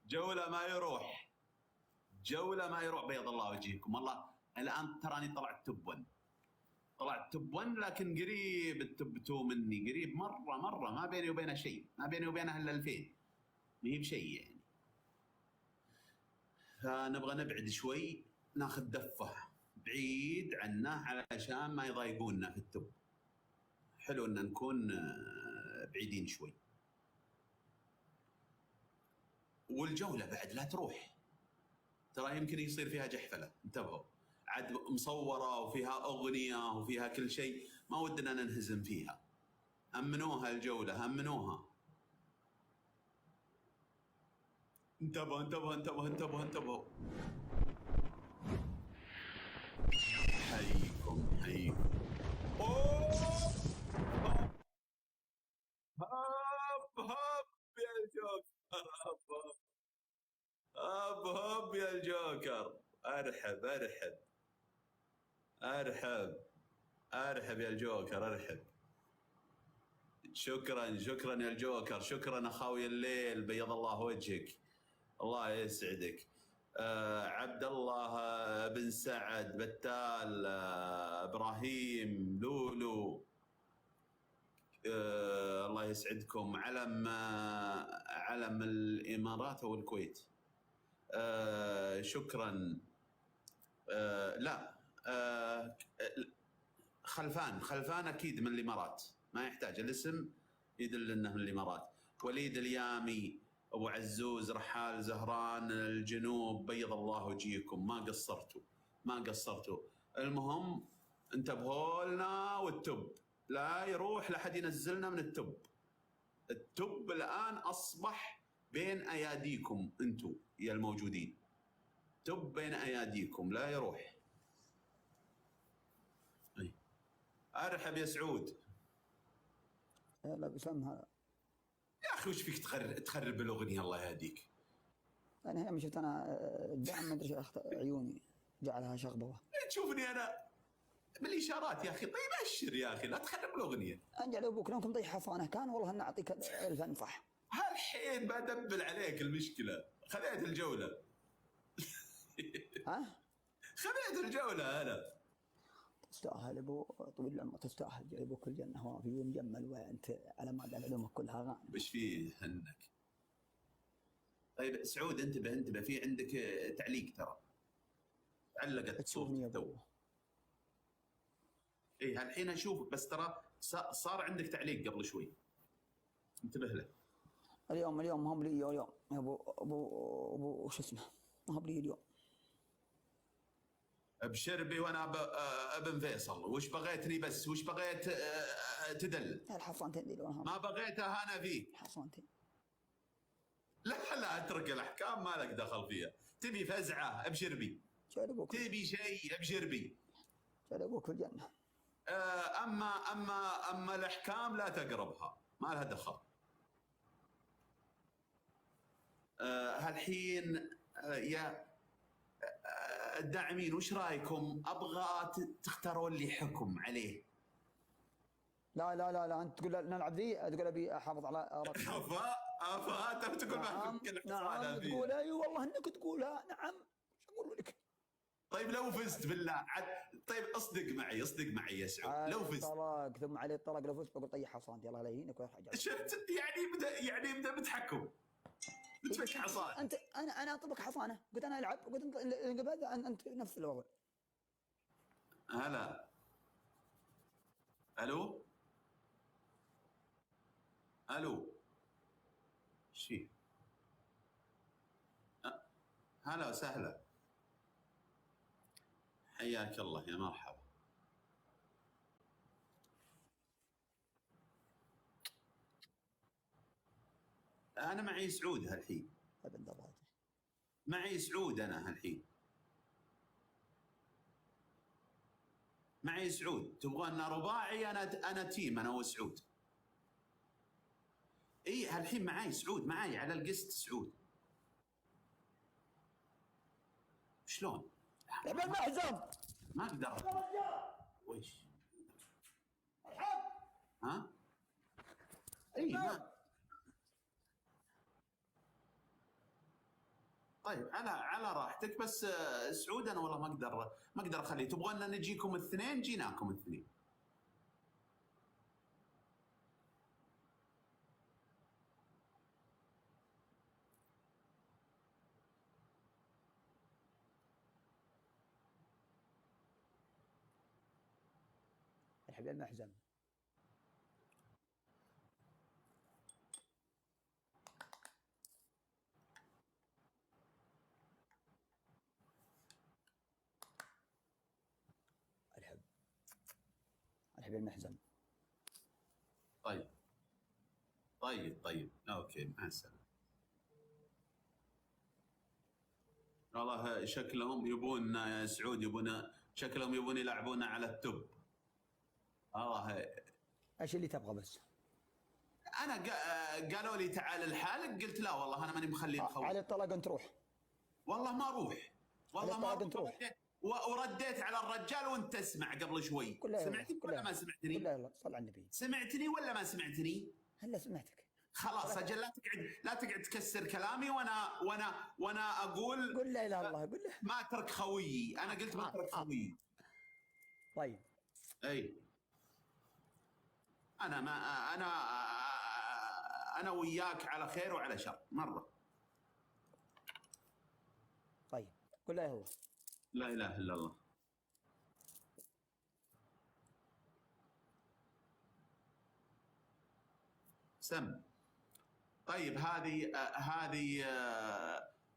جولة ما يروح، جولة ما يروح بيض الله وجهكم. والله الآن تراني طلعت توب 1 لكن قريب التوب 2 مني، قريب مرة ما بيني وبينه شيء، ما بيني وبينه إلا 2000، ما هي بشيء يعني. فنبغى نبعد شوي، ناخذ دفة بعيد عنه علشان ما يضايقوننا في التوب. حلو ان نكون بعيدين شوي. والجولة بعد لا تروح، ترى يمكن يصير فيها جحفلة، انتبهوا. عاد مصورة وفيها أغنية وفيها كل شيء، ما ودنا ننهزم فيها. أمنوها الجولة، أمنوها. انتبهوا انتبهوا انتبهوا انتبهوا انتبهوا. حيكم. أوه! هب يا الجوكر، هب يا الجوكر. ارحب يا الجوكر، ارحب. شكرا يا الجوكر، شكرا اخوي الليل، بيض الله وجهك، الله يسعدك. عبد الله بن سعد، بتال، ابراهيم، لولو، الله يسعدكم. علم الامارات او الكويت. شكرا. لا، خلفان اكيد من الامارات، ما يحتاج الاسم يدل انه من الامارات. وليد اليامي، ابو عزوز، رحال زهران الجنوب، بيض الله وجهكم، ما قصرتوا. المهم انتبهوا لنا، والتوب لا يروح لحد ينزلنا من التوب الان اصبح بين اياديكم انتم يا الموجودين. توب بين اياديكم لا يروح. ارحب يا سعود. لا بسام هذا يا اخي وش فيك تخرب الاغنيه، الله يهديك. انا هم شفت انا دعم ما ادري عيوني جعلها شغبه. تشوفني انا بالاشارات يا اخي. طيب اشر يا اخي، لا تخرب الاغنيه. انجل ابوك لو كنت ضيع حصانه كان والله اني اعطيك 1000 انفح. هالحين بدبل عليك المشكله، خذيت الجوله. ها؟ خذيت الجوله انا. تستاهل ابو طويل العمر، تستاهل، جايبوك الجنه وافي ومجمل، وانت على مدى علومك كلها غانم. وش فيه هنك؟ طيب سعود انتبه، في عندك تعليق ترى، علقت صورتك تو. اي الحين اشوفك، بس ترى صار عندك تعليق قبل شوي، انتبه له. اليوم ما هم لي اليوم يا ابو شو اسمه، ما هم لي اليوم. بشربي وانا ابن فيصل، وش بغيتني بس؟ وش بغيت تدل؟ الحصانتين ذي لونها ما بغيتها انا فيه. الحصانتين. لا اترك الاحكام، ما لك دخل فيها. تبي فزعه ابشر بي، تبي شيء ابشر بي، ابوك في الجنه. اما الاحكام لا تقربها، ما لها دخل. هالحين يا الداعمين وش رايكم؟ ابغى تختارون لي حكم عليه. لا انت تقول نلعب ذي، تقول ابي احافظ على انت تقول ما يمكن نعم تقول اي والله انك تقولها. نعم شو اقول لك؟ طيب لو فزت بالله طيب اصدق معي يا سعود. لو فزت طلاق ثم عليه الطلاق، لو فزت بقول طيح حصانتي الله لا يهينك ويرحم. شفت يعني بدا بتحكم، بتفك حصان. انت انا اطبق حصانه، قلت انا العب، قلت انت نفس الوضع. هلا الو ايش فيه؟ هلا وسهلا، حياك الله، يا مرحبا. انا معي سعود هالحين. معي سعود انا هالحين. معي سعود. تبغى لنا رباعي؟ انا تيم، انا وسعود. اي هالحين معي سعود، معي على القسط سعود. شلون؟ المحزن ما اقدر. ويش؟ ها؟ اي ما. طيب على راحتك، بس سعود انا والله ما اقدر اخليه. تبغون نجيكم الاثنين؟ جيناكم الاثنين. الحبيب المحزن. الحبيب المحزن. طيب اوكي، مع السلامه. والله شكلهم يبون يا سعود، شكلهم يبون يلعبونا على التوب. والله ايش اللي تبغى بس؟ انا قالوا لي تعال لحالك، قلت لا والله انا ماني مخليه مخوف. على الطلاق انت روح. والله ما اروح، والله ما اروح. ورديت على الرجال وانت تسمع قبل شوي. سمعتني ولا ما سمعتني؟ لا صل على النبي. سمعتني ولا ما سمعتني؟ هلا سمعتك. خلاص اجل، لا تقعد تكسر كلامي وانا اقول. قل لا اله الا الله، قل له ما اترك خويي. انا قلت ما اترك خويي. طيب اي انا وياك على خير وعلى شر مره. طيب قل لا اله الا الله. لا اله الا الله. سم. طيب هذه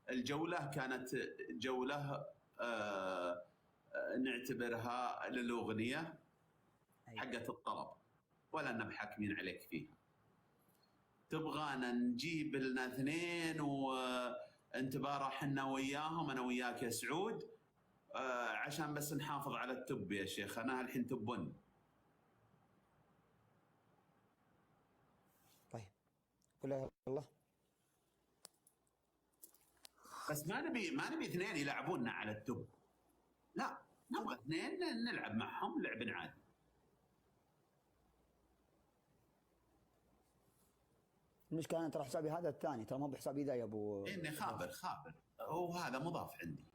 الجولة كانت جولة نعتبرها للأغنية حقت الطلب، ولا نبحكمين عليك فيها. تبغانا نجيب لنا اثنين وانت بارح احنا وياهم، انا وياك يا سعود، عشان بس نحافظ على التب يا شيخ. انا الحين تبن. قل لا اله الا الله. بس ما نبي اثنين يلعبوننا على التب. لا، نبغى اثنين نلعب معهم لعب عادي. المشكلة أنا ترى حسابي هذا الثاني، ترى مو بحسابي ذا يا أبو. إني خابر هو هذا مضاف عندي.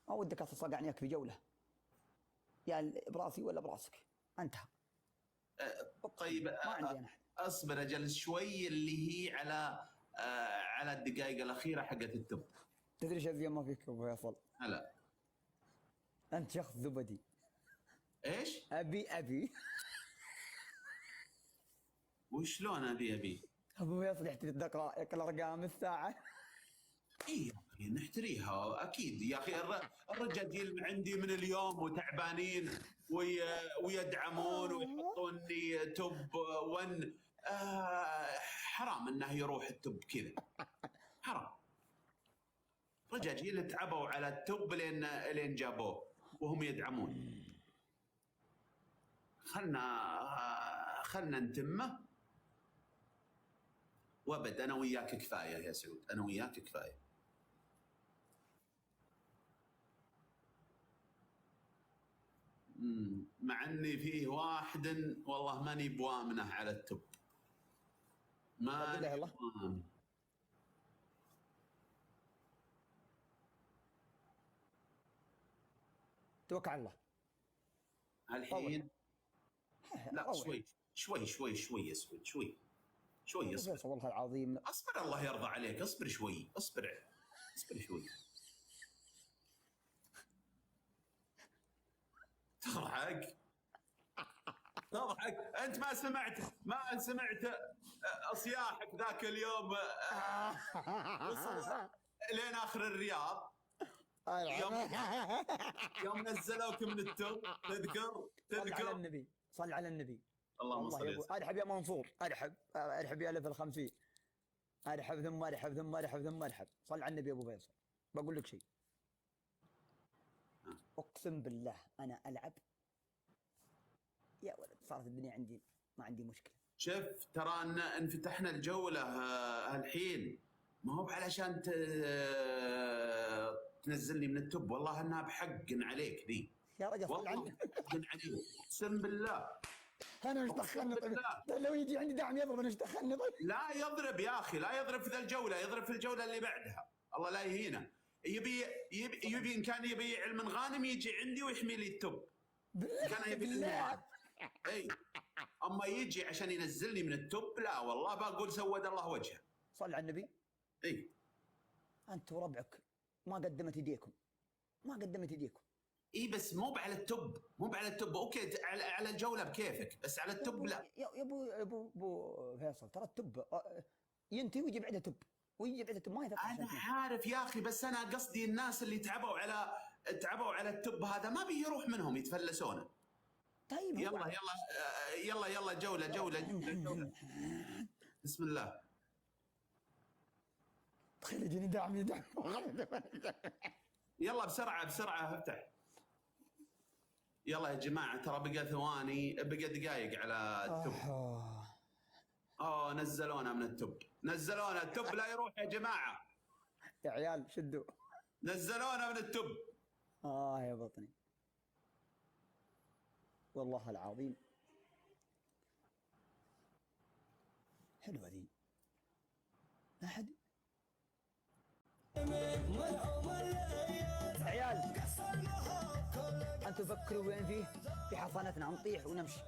ما ودك تصقعنيك في جولة، يا براسي ولا براسك، انتهى. طيب ما عندي أنا. اصبر اجل شوي، اللي هي على الدقائق الأخيرة حقت التب. تدري ايش الزين ما فيك أبو فيصل؟ هلا أنت شخص زبدي. إيش؟ أبي وشلون أبي؟ أبو فيصل يحتري دقائق الأرقام الساعة. إيه نحتريها أكيد يا أخي. الرجال عندي من اليوم وتعبانين ويدعمون ويحطون لي توب 1. حرام إنه يروح التوب كذا، حرام. رجال تعبوا على التوب لين جابوه وهم يدعمون. خلنا نتمه وابد. انا وياك كفايه يا سعود، انا وياك كفايه. مع اني فيه واحد والله ماني بوامنه على التوب. ماني بوامنه. توكل على الله الحين. لا شوي يا سعود، شوي اصبر. والله العظيم اصبر، الله يرضى عليك. اصبر شوي، اصبر شوي. تضحك تضحك انت ما سمعت اصياحك ذاك اليوم وصل لين اخر الرياض يوم نزلوك من التوب. تذكر صل على النبي، صل على النبي. اللهم صل وسلم. ارحب يا منصور، ارحب يا ليفل 50، ارحب ثم ارحب ثم ارحب ثم ارحب. صل على النبي يا ابو فيصل. بقول لك شيء، اقسم بالله انا العب يا ولد، صارت الدنيا عندي ما عندي مشكله. شوف ترى ان فتحنا الجوله الحين ما هو علشان تنزلني من التوب، والله انها بحق عليك ذي يا رجل صل على والله حق عليك اقسم بالله. انا مش دخلني طيب لو يجي عندي دعم يضرب انا ايش دخلني طيب؟ لا يضرب يا اخي، لا يضرب في ذا الجوله، يضرب في الجوله اللي بعدها. الله لا يهينه. يبي ان كان يبي علم غانم يجي عندي ويحمي لي التوب. كان يبي بالله. اي اما يجي عشان ينزلني من التوب لا والله بقول سود الله وجهه. صل على النبي. اي انت وربعك ما قدمت يديكم، ما قدمت يديكم. اي بس مو على التوب، مو على التوب. اوكي على الجوله بكيفك، بس على التوب لا. يا ابو فيصل ترى التوب ينتهي ويجي بعده توب ويجي بعده توب ما يتفق. انا عارف يا اخي، بس انا قصدي الناس اللي تعبوا على التوب هذا ما بيروح منهم يتفلسونه. طيب يلا جوله. بسم الله. تخيل يجيني دعم يدعم. يلا بسرعه افتح. يلا يا جماعه ترى بقى ثواني، بقى دقائق على التوب. نزلونا من التوب، نزلونا التوب لا يروح يا جماعه. يا عيال شدوا، نزلونا من التوب. يا بطني والله العظيم. حلوه ذي. لا حد عيال انتم فكروا وين فيه؟ في حصانتنا نطيح ونمشي.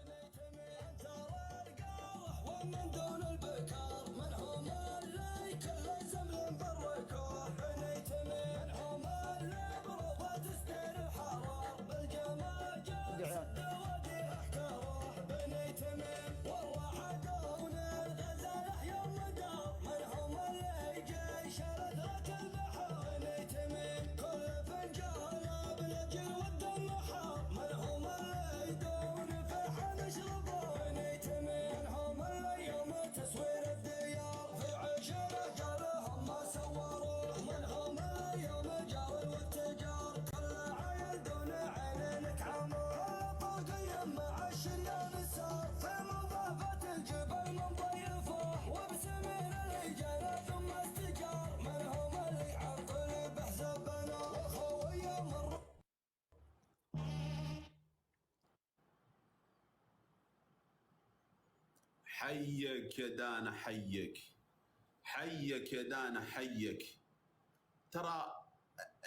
حيك يا دانا، حيك يا دانا، حيك. ترى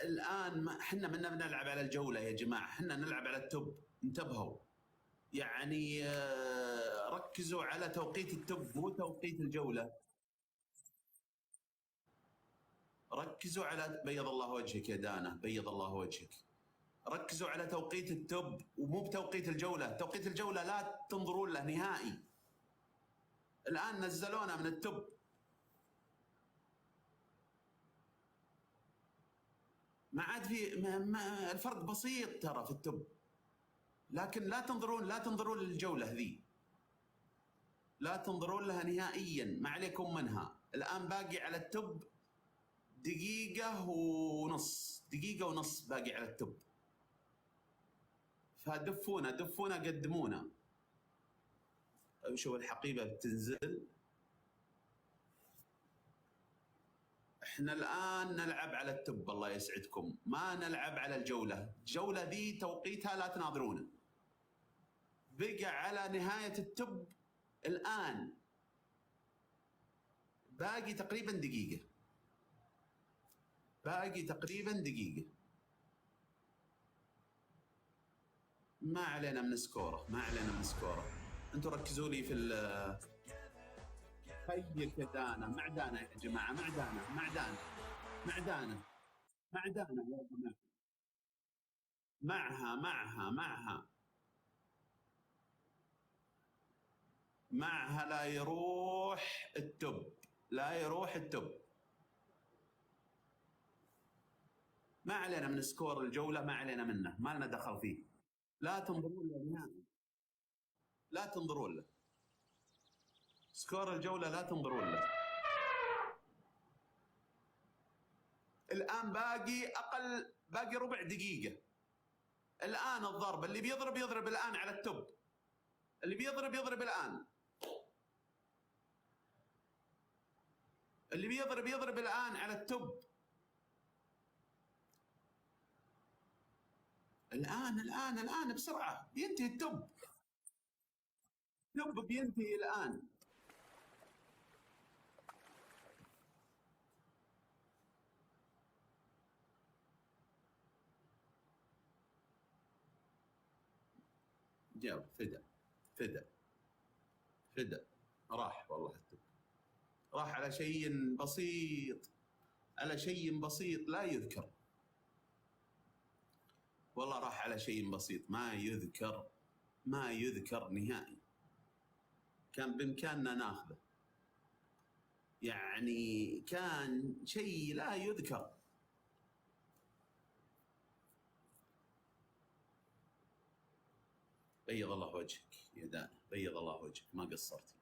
الان احنا منا بنلعب على الجوله يا جماعه، احنا نلعب على التوب. انتبهوا يعني، ركزوا على توقيت التوب مو توقيت الجوله. ركزوا على بيض الله وجهك يا دانا، بيض الله وجهك. ركزوا على توقيت التوب ومو بتوقيت الجوله. توقيت الجوله لا تنظرون له نهائي. الآن نزلونا من التوب. ما عاد في الفرق بسيط ترى في التوب، لكن لا تنظرون للجولة ذي، لا تنظرون لها نهائيا، ما عليكم منها. الآن باقي على التوب دقيقة ونص باقي على التوب. فدفونا قدمونا. شوف الحقيبة بتنزل. احنا الآن نلعب على التوب الله يسعدكم، ما نلعب على الجولة. الجولة ذي توقيتها لا تناظرونه. بقى على نهاية التوب الآن باقي تقريبا دقيقة. ما علينا من سكوره، انتوا ركزوا لي في حيك يا دانا. معدانا يا جماعه، معدانا يا جماعه. معها معها لا يروح التب، لا يروح التب. ما علينا من سكور الجولة، ما علينا منه، ما لنا دخل فيه. لا تنظرون له نهائي، لا تنظرون له. سكور الجولة لا تنظرون له. الآن باقي ربع دقيقة. الآن الضرب اللي بيضرب يضرب الآن على التوب، اللي بيضرب يضرب الآن، اللي بيضرب يضرب الآن على التوب. الآن بسرعة بينتهي التوب، التوب بينتهي الآن. جاب فدا راح والله التوب، راح على شيء بسيط، على شيء بسيط لا يذكر، والله راح على شيء بسيط ما يذكر نهائي. كان بإمكاننا ناخذه، يعني كان شيء لا يذكر. بيض الله وجهك يا دانا، بيض الله وجهك، ما قصرتي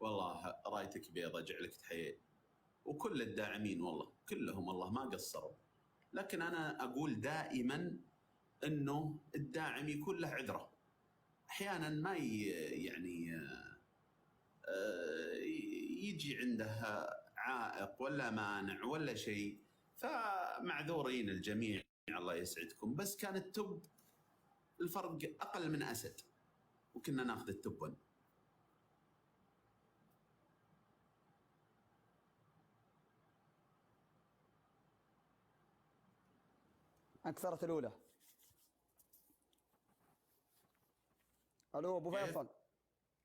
والله، رايتك بيضة، جعلك تحيي. وكل الداعمين والله كلهم والله ما قصروا. لكن أنا أقول دائما أنه الداعم يكون له عذره، أحيانا ما يعني يجي عنده عائق ولا مانع ولا شيء، فمعذورين الجميع الله يسعدكم. بس كان التوب الفرق أقل من أسد وكنا ناخذ التوب 1. أكثرت الأولى. ألو أبو فيصل،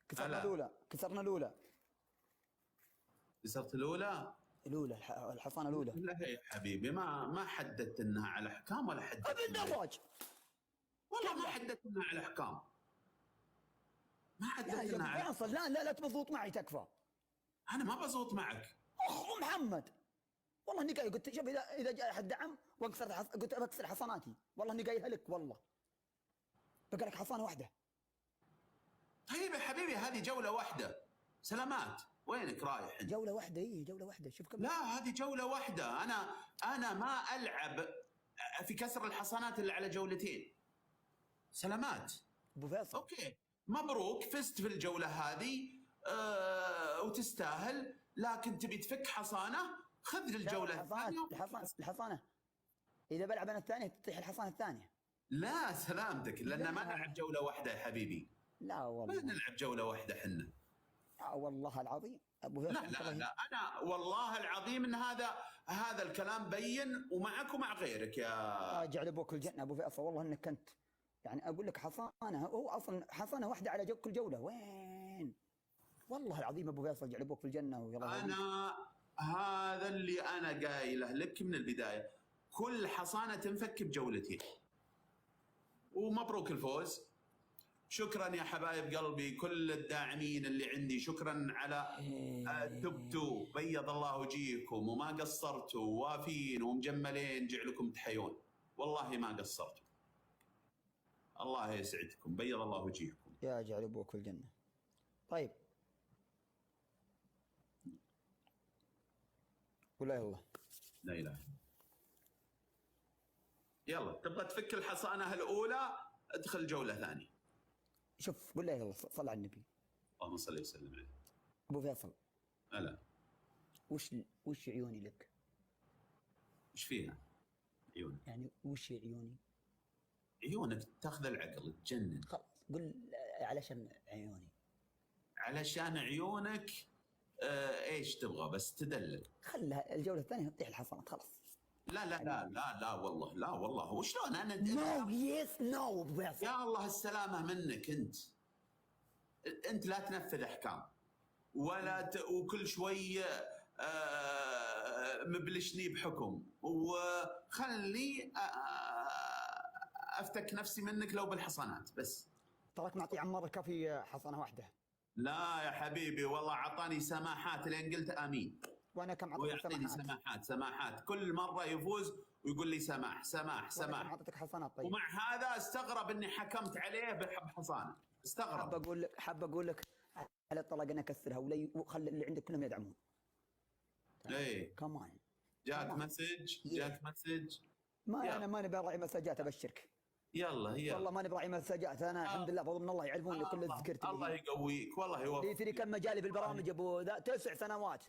كسرنا الأولى، كسرنا الأولى. كسرت الأولى؟ الأولى الحصانة الأولى. لا يا حبيبي ما حددت انها على احكام ولا حددت. بالدراج والله ما حددت انها على احكام، ما حددت انها على فيصل. لا تبضوط معي تكفى. انا ما بزوط معك اخ محمد، والله اني قايل، قلت شوف اذا جاء احد دعم قلت بكسر حصاناتي، والله اني قايلها لك، والله بقى لك حصانه واحده. طيب يا حبيبي هذه جوله واحده، سلامات. وينك رايح؟ جوله واحده، جوله واحده. شوف كم. لا هذه جوله واحده، انا ما العب في كسر الحصانات اللي على جولتين. سلامات ابو فيصل. اوكي مبروك، فزت في الجوله هذه وتستاهل، لكن تبي تفك حصانه خذ الجوله الثانيه. الحصانه اذا بلعب انا الثانيه تطيح الحصانه الثانيه. لا سلامتك، لان ما نلعب جوله واحده يا حبيبي. لا والله ما نلعب جوله واحده حنا. والله العظيم ابو فيصل. لا انا والله العظيم ان هذا الكلام بين، ومعك ومع غيرك يا اجعل ابوك الجنه ابو فيصل. والله انك كنت يعني اقول لك حصانه، هو اصلا حصانه واحده على كل جوله. وين والله العظيم ابو فيصل، اجعل ابوك في الجنه. انا هذا اللي انا قايله لك من البدايه، كل حصانه تنفك بجولتين. ومبروك الفوز. شكرا يا حبايب قلبي كل الداعمين اللي عندي، شكرا على تبتوا، بيض الله وجيهكم وما قصرتوا، وافين ومجملين، جعلكم تحيون، والله ما قصرتوا. الله يسعدكم، بيض الله وجيهكم. يا جعل ابوك في الجنه. طيب قول لا يلا. لا اله. يلا تبغى تفك الحصانه الاولى ادخل جوله ثانيه. شوف قول لا يلا، صل على النبي. اللهم صل وسلم عليه. ابو فيصل. هلا. وش عيوني لك؟ ايش فيها؟ عيونك يعني وش عيوني؟ عيونك تاخذ العقل تجنن. خلاص قل علشان عيوني. علشان عيونك ايش تبغى بس تدلل؟ خلها الجوله الثانيه تطيح الحصانات خلاص. لا والله، لا والله. وشلون انا نو يس نو ابو فيصل. يا الله السلامه منك انت لا تنفذ احكام ولا وكل شوي مبلشني بحكم، وخلني افتك نفسي منك لو بالحصانات بس. تراك معطي عمار الكافي حصانه واحده. لا يا حبيبي والله اعطاني سماحات لين قلت امين. وانا كم اعطيتك ويعطيني سماحات كل مره يفوز ويقول لي سماح. كم اعطيتك حصانات. طيب ومع هذا استغرب اني حكمت عليه بحصانه، استغرب. حاب اقول لك على الطلاق انا اكسرها وخلي اللي عندك كلهم يدعمون. ايه كمان جاك مسج. ما انا ماني براعي مساجات ابشرك. يلا والله ماني براعي مساجات انا. الحمد لله فضل من الله يعرفوني كل ذكرت. الله يقويك والله يوفقك. لي تري كم مجالي بالبرامج ابو ذا 9 سنوات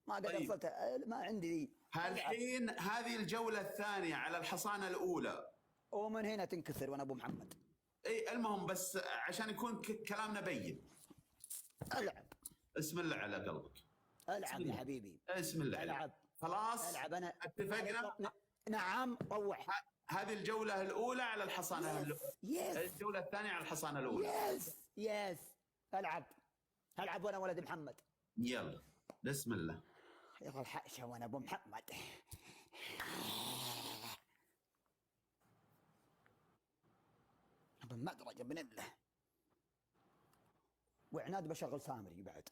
ما قد ارسلتها. ما عندي ذي. الحين هذه الجوله الثانيه على الحصانه الاولى ومن هنا تنكسر وانا ابو محمد. اي المهم بس عشان يكون كلامنا بين. العب. اسم الله على قلبك. العب يا حبيبي. اسم الله. العب. خلاص العب. انا اتفقنا. نعم روح. هذه الجولة الأولى على الحصانة الأولى. الجولة الثانية على الحصانة الأولى. يس. العب وانا ولد محمد. يلا بسم الله. يلا الحاشا وانا ابو محمد. بالمدرجة من الله. وعناد بشغل سامري بعد.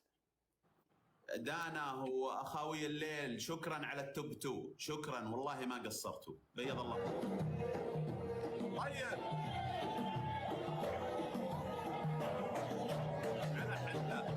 دانا واخاوي الليل شكرا على التوب 2. شكرا والله ما قصرتوا. بيض الله. طيب على حده.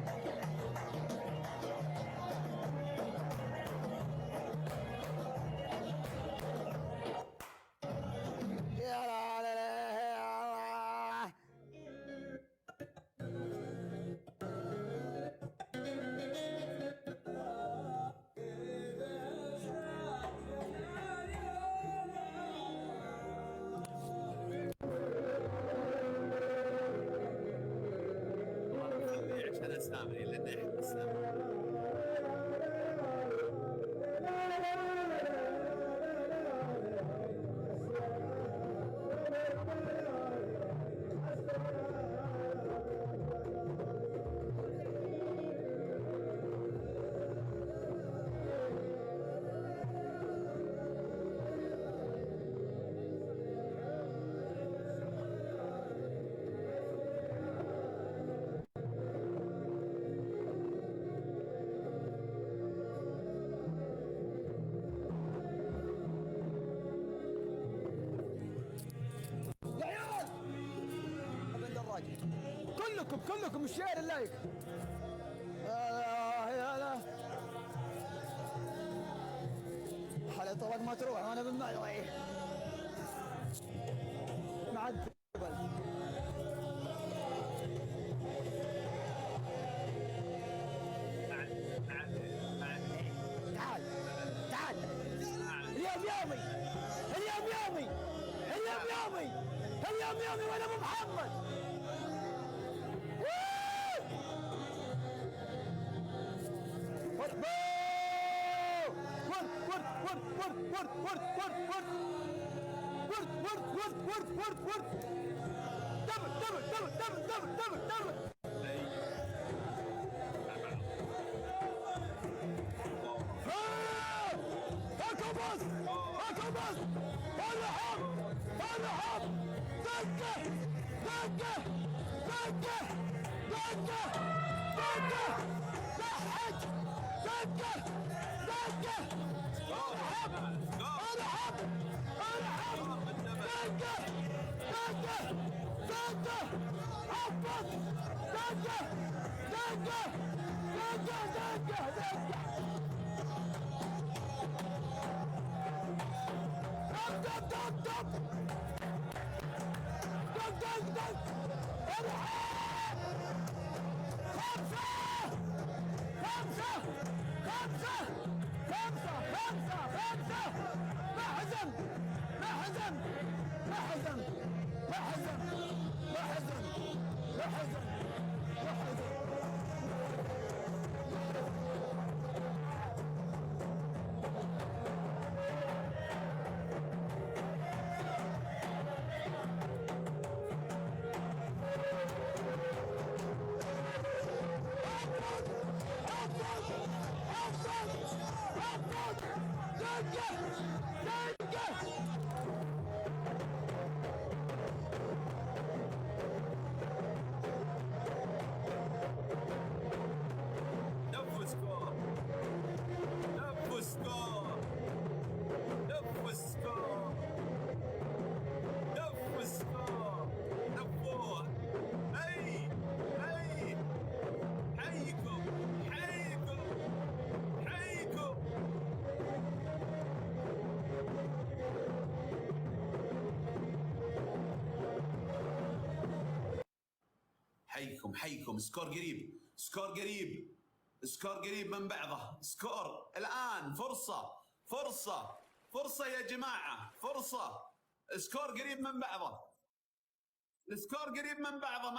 كلكم الشعر اللايك. يا حلا طلق ما تروح وانا بالمعي معدل. تعال اليوم يومي وانا ابو محمد. حيكم سكور قريب، سكور قريب من بعضه. سكور الآن، فرصة يا جماعة، فرصة. سكور قريب من بعضه، السكور قريب من بعضه.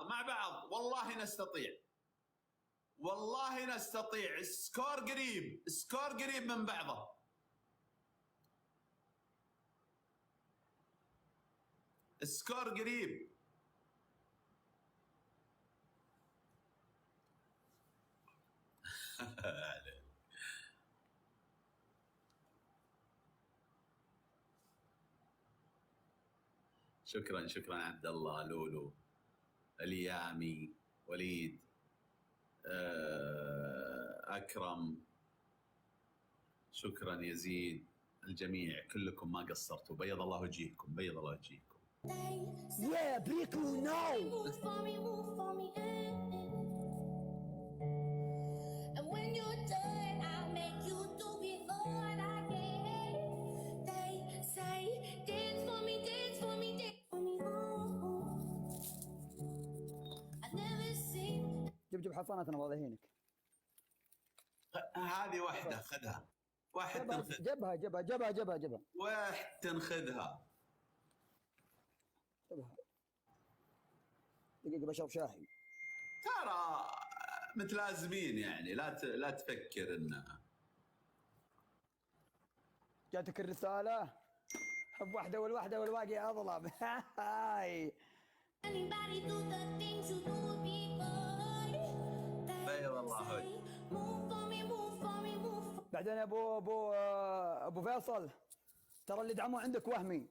مع بعض والله نستطيع. سكور قريب من بعضه. السكور قريب. شكرا عبد الله، لولو، اليامي، وليد، اكرم، شكرا يزيد، الجميع كلكم ما قصرتوا. بيض الله وجيهكم. Yeah, Brick, now. Move for me, and when you're done, I'll make you do it all again. They say, dance for me, dance for me. Oh. I never seen. جيب حصانتنا واضحينك. هذه واحدة خذها. جبها. واحد تنخذها. دقيقة بشرب شاهي. ترى متلازمين يعني، لا تفكر انها. جاتك الرسالة؟ حب واحدة والباقي أظلم. هاي. Anybody do the things you do before. بيض الله وجهك. Move for me. بعدين ابو فيصل، ترى اللي دعموه عندك وهمي.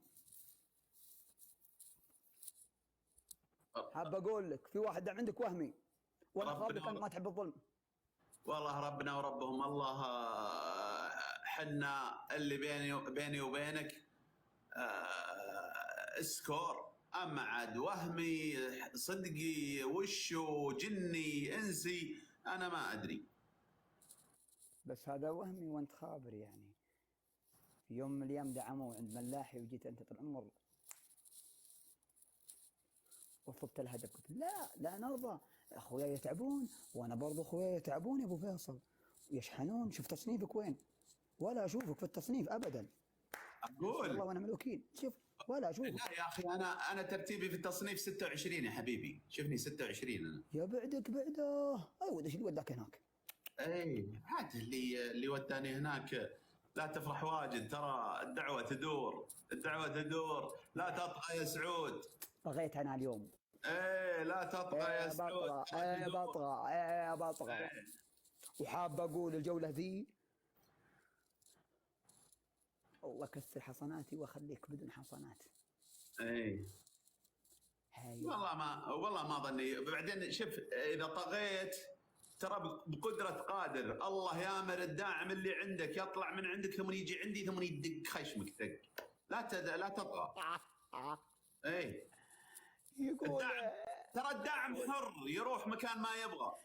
حاب اقول لك في واحد دعم عندك وهمي، وانا خابرك انت ما تحب الظلم. والله ربنا وربهم الله. حنا اللي بيني وبينك سكور. اما عاد وهمي صدقي وشو جني انسي انا ما ادري. بس هذا وهمي وانت خابر يعني. في يوم من الايام دعموه عند ملاحي وجيت انت طول العمر وفقت الهدف. قلت لا نرضى، اخويا يتعبون وانا برضو اخويا يتعبون يا ابو فيصل يشحنون. شوف تصنيفك وين، ولا اشوفك في التصنيف ابدا. اقول والله وانا ملوكين، شوف ولا اشوفك. لا يا اخي، انا ترتيبي في التصنيف 26 يا حبيبي. شوفني 26 انا. يا بعدك بعده. ايوه ايش اللي وداك هناك؟ اي عاد اللي وداني هناك. لا تفرح واجد، ترى الدعوه تدور. لا تطغى يا سعود. بغيت انا اليوم. ايه لا تطغى يا سعود. بطغى. وحاب اقول الجوله ذي الله كسر حصاناتي واخليك بدون حصانات. اي والله ما ظني. بعدين شوف، اذا طغيت ترى بقدرة قادر الله يامر الداعم اللي عندك يطلع من عندك ثم يجي عندي ثم يدق خشمك دق. لا تطغى. اي يقول ترى الداعم حر يروح مكان ما يبغى.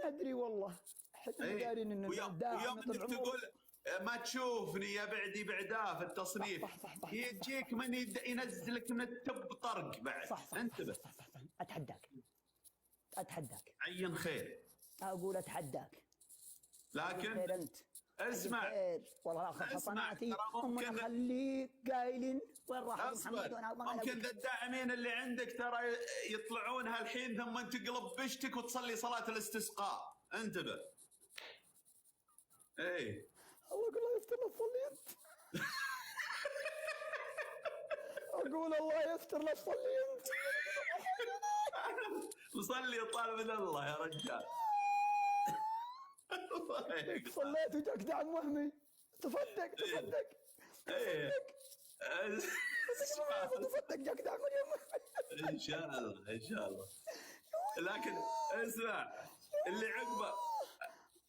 ادري والله. حتى دارين ان الداعم انك تقول ما تشوفني يا بعدي بعداه في التصنيف. صح. يجيك من ينزلك من التب طرق بعد. صح. انتبه. صح. اتحداك. عين خير. اقول اتحداك. لكن انت اسمع والله اخذ حصاناتي ثم اخليك قايلين وين راح محمد وانا ممكن ذا الداعمين اللي عندك ترى يطلعون هالحين ثم انت تقلب بشتك وتصلي صلاة الاستسقاء. انتبه. ايه الله يقول الله يستر لا تصلي انت. اقول الله يستر لا تصلي انت. مصلي وطالب من الله يا رجال. صليت وجاك دعم وهمي. تصدق. ايه تصدق جاك دعم وهمي. ان شاء الله. لكن اسمع اللي عقبه،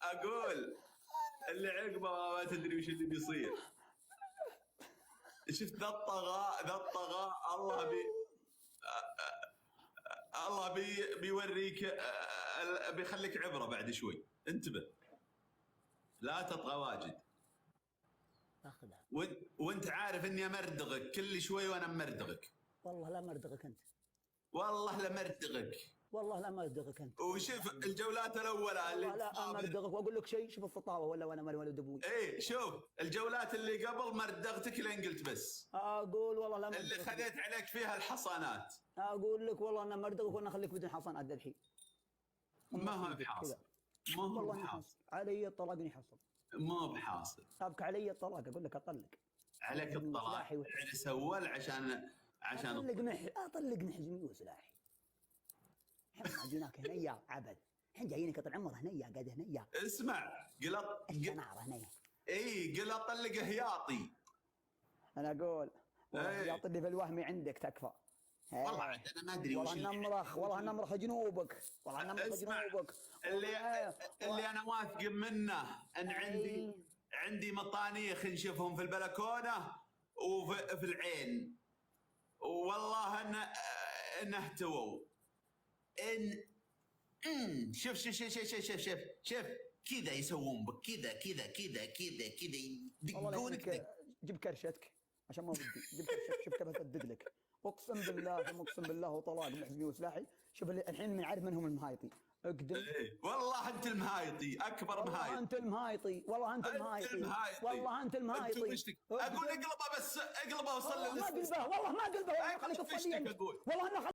اقول اللي عقبه ما تدري وش اللي بيصير. شفت ذا الطغى الله بيوريك، بيخليك عبره بعد شوي. انتبه لا تطغى واجد. وانت عارف اني امردغك كل شوي وانا مردغك. والله لا مردغك انت. والله لمردغك. والله لا ما ادغك انت. وشوف الجولات الاولى اللي والله لا ما ادغك، واقول لك شيء، شوف الفطاوه ولا وانا مالي ولد ابوي. ايه شوف الجولات اللي قبل مردغتك لين قلت بس. اقول والله لا ما اللي خذيت عليك فيها الحصانات. اقول لك والله انا مردغك وانا اخليك بدون حصانات الحين. ما هو بحاصل. ما هو والله بحاصل. علي الطلاق اني حصل. ما هو بحاصل. ابك علي الطلاق، اقول لك اطلق. عليك الطلاق يعني سول عشان اطلق محزمي وسلاحي. احنا جيناك هنيا عبد، احنا جايينك طول عمر هنيا قاعد هنيا. اسمع قلط الشنعره هنيا. اي قل اطلق هياطي. انا اقول يعطي اللي في الوهمي عندك تكفى. والله عاد انا ما ادري وش والله النمرخ جنوبك، والله النمرخ جنوبك. اللي انا واثق منه ان عندي مطانيخ نشوفهم في البلكونه وفي العين، والله انه اهتووا. شوف شوف شوف شوف شوف شوف شوف كذا يسوون بك، كذا يدقونك. جيب كرشتك عشان ما ودي، جيب كرشتك. شوف كيف اسدد لك، اقسم بالله اقسم بالله وطلاق محزمي وسلاحي. شوف الحين من عارف من هم المهايطي. اقدم. والله انت المهايطي، اكبر مهايطي. والله انت المهايطي، والله انت المهايطي، والله انت المهايطي. اقول اقلبه بس اقلبه وصل والله ما قلبه، والله ما قلبه. والله والله انا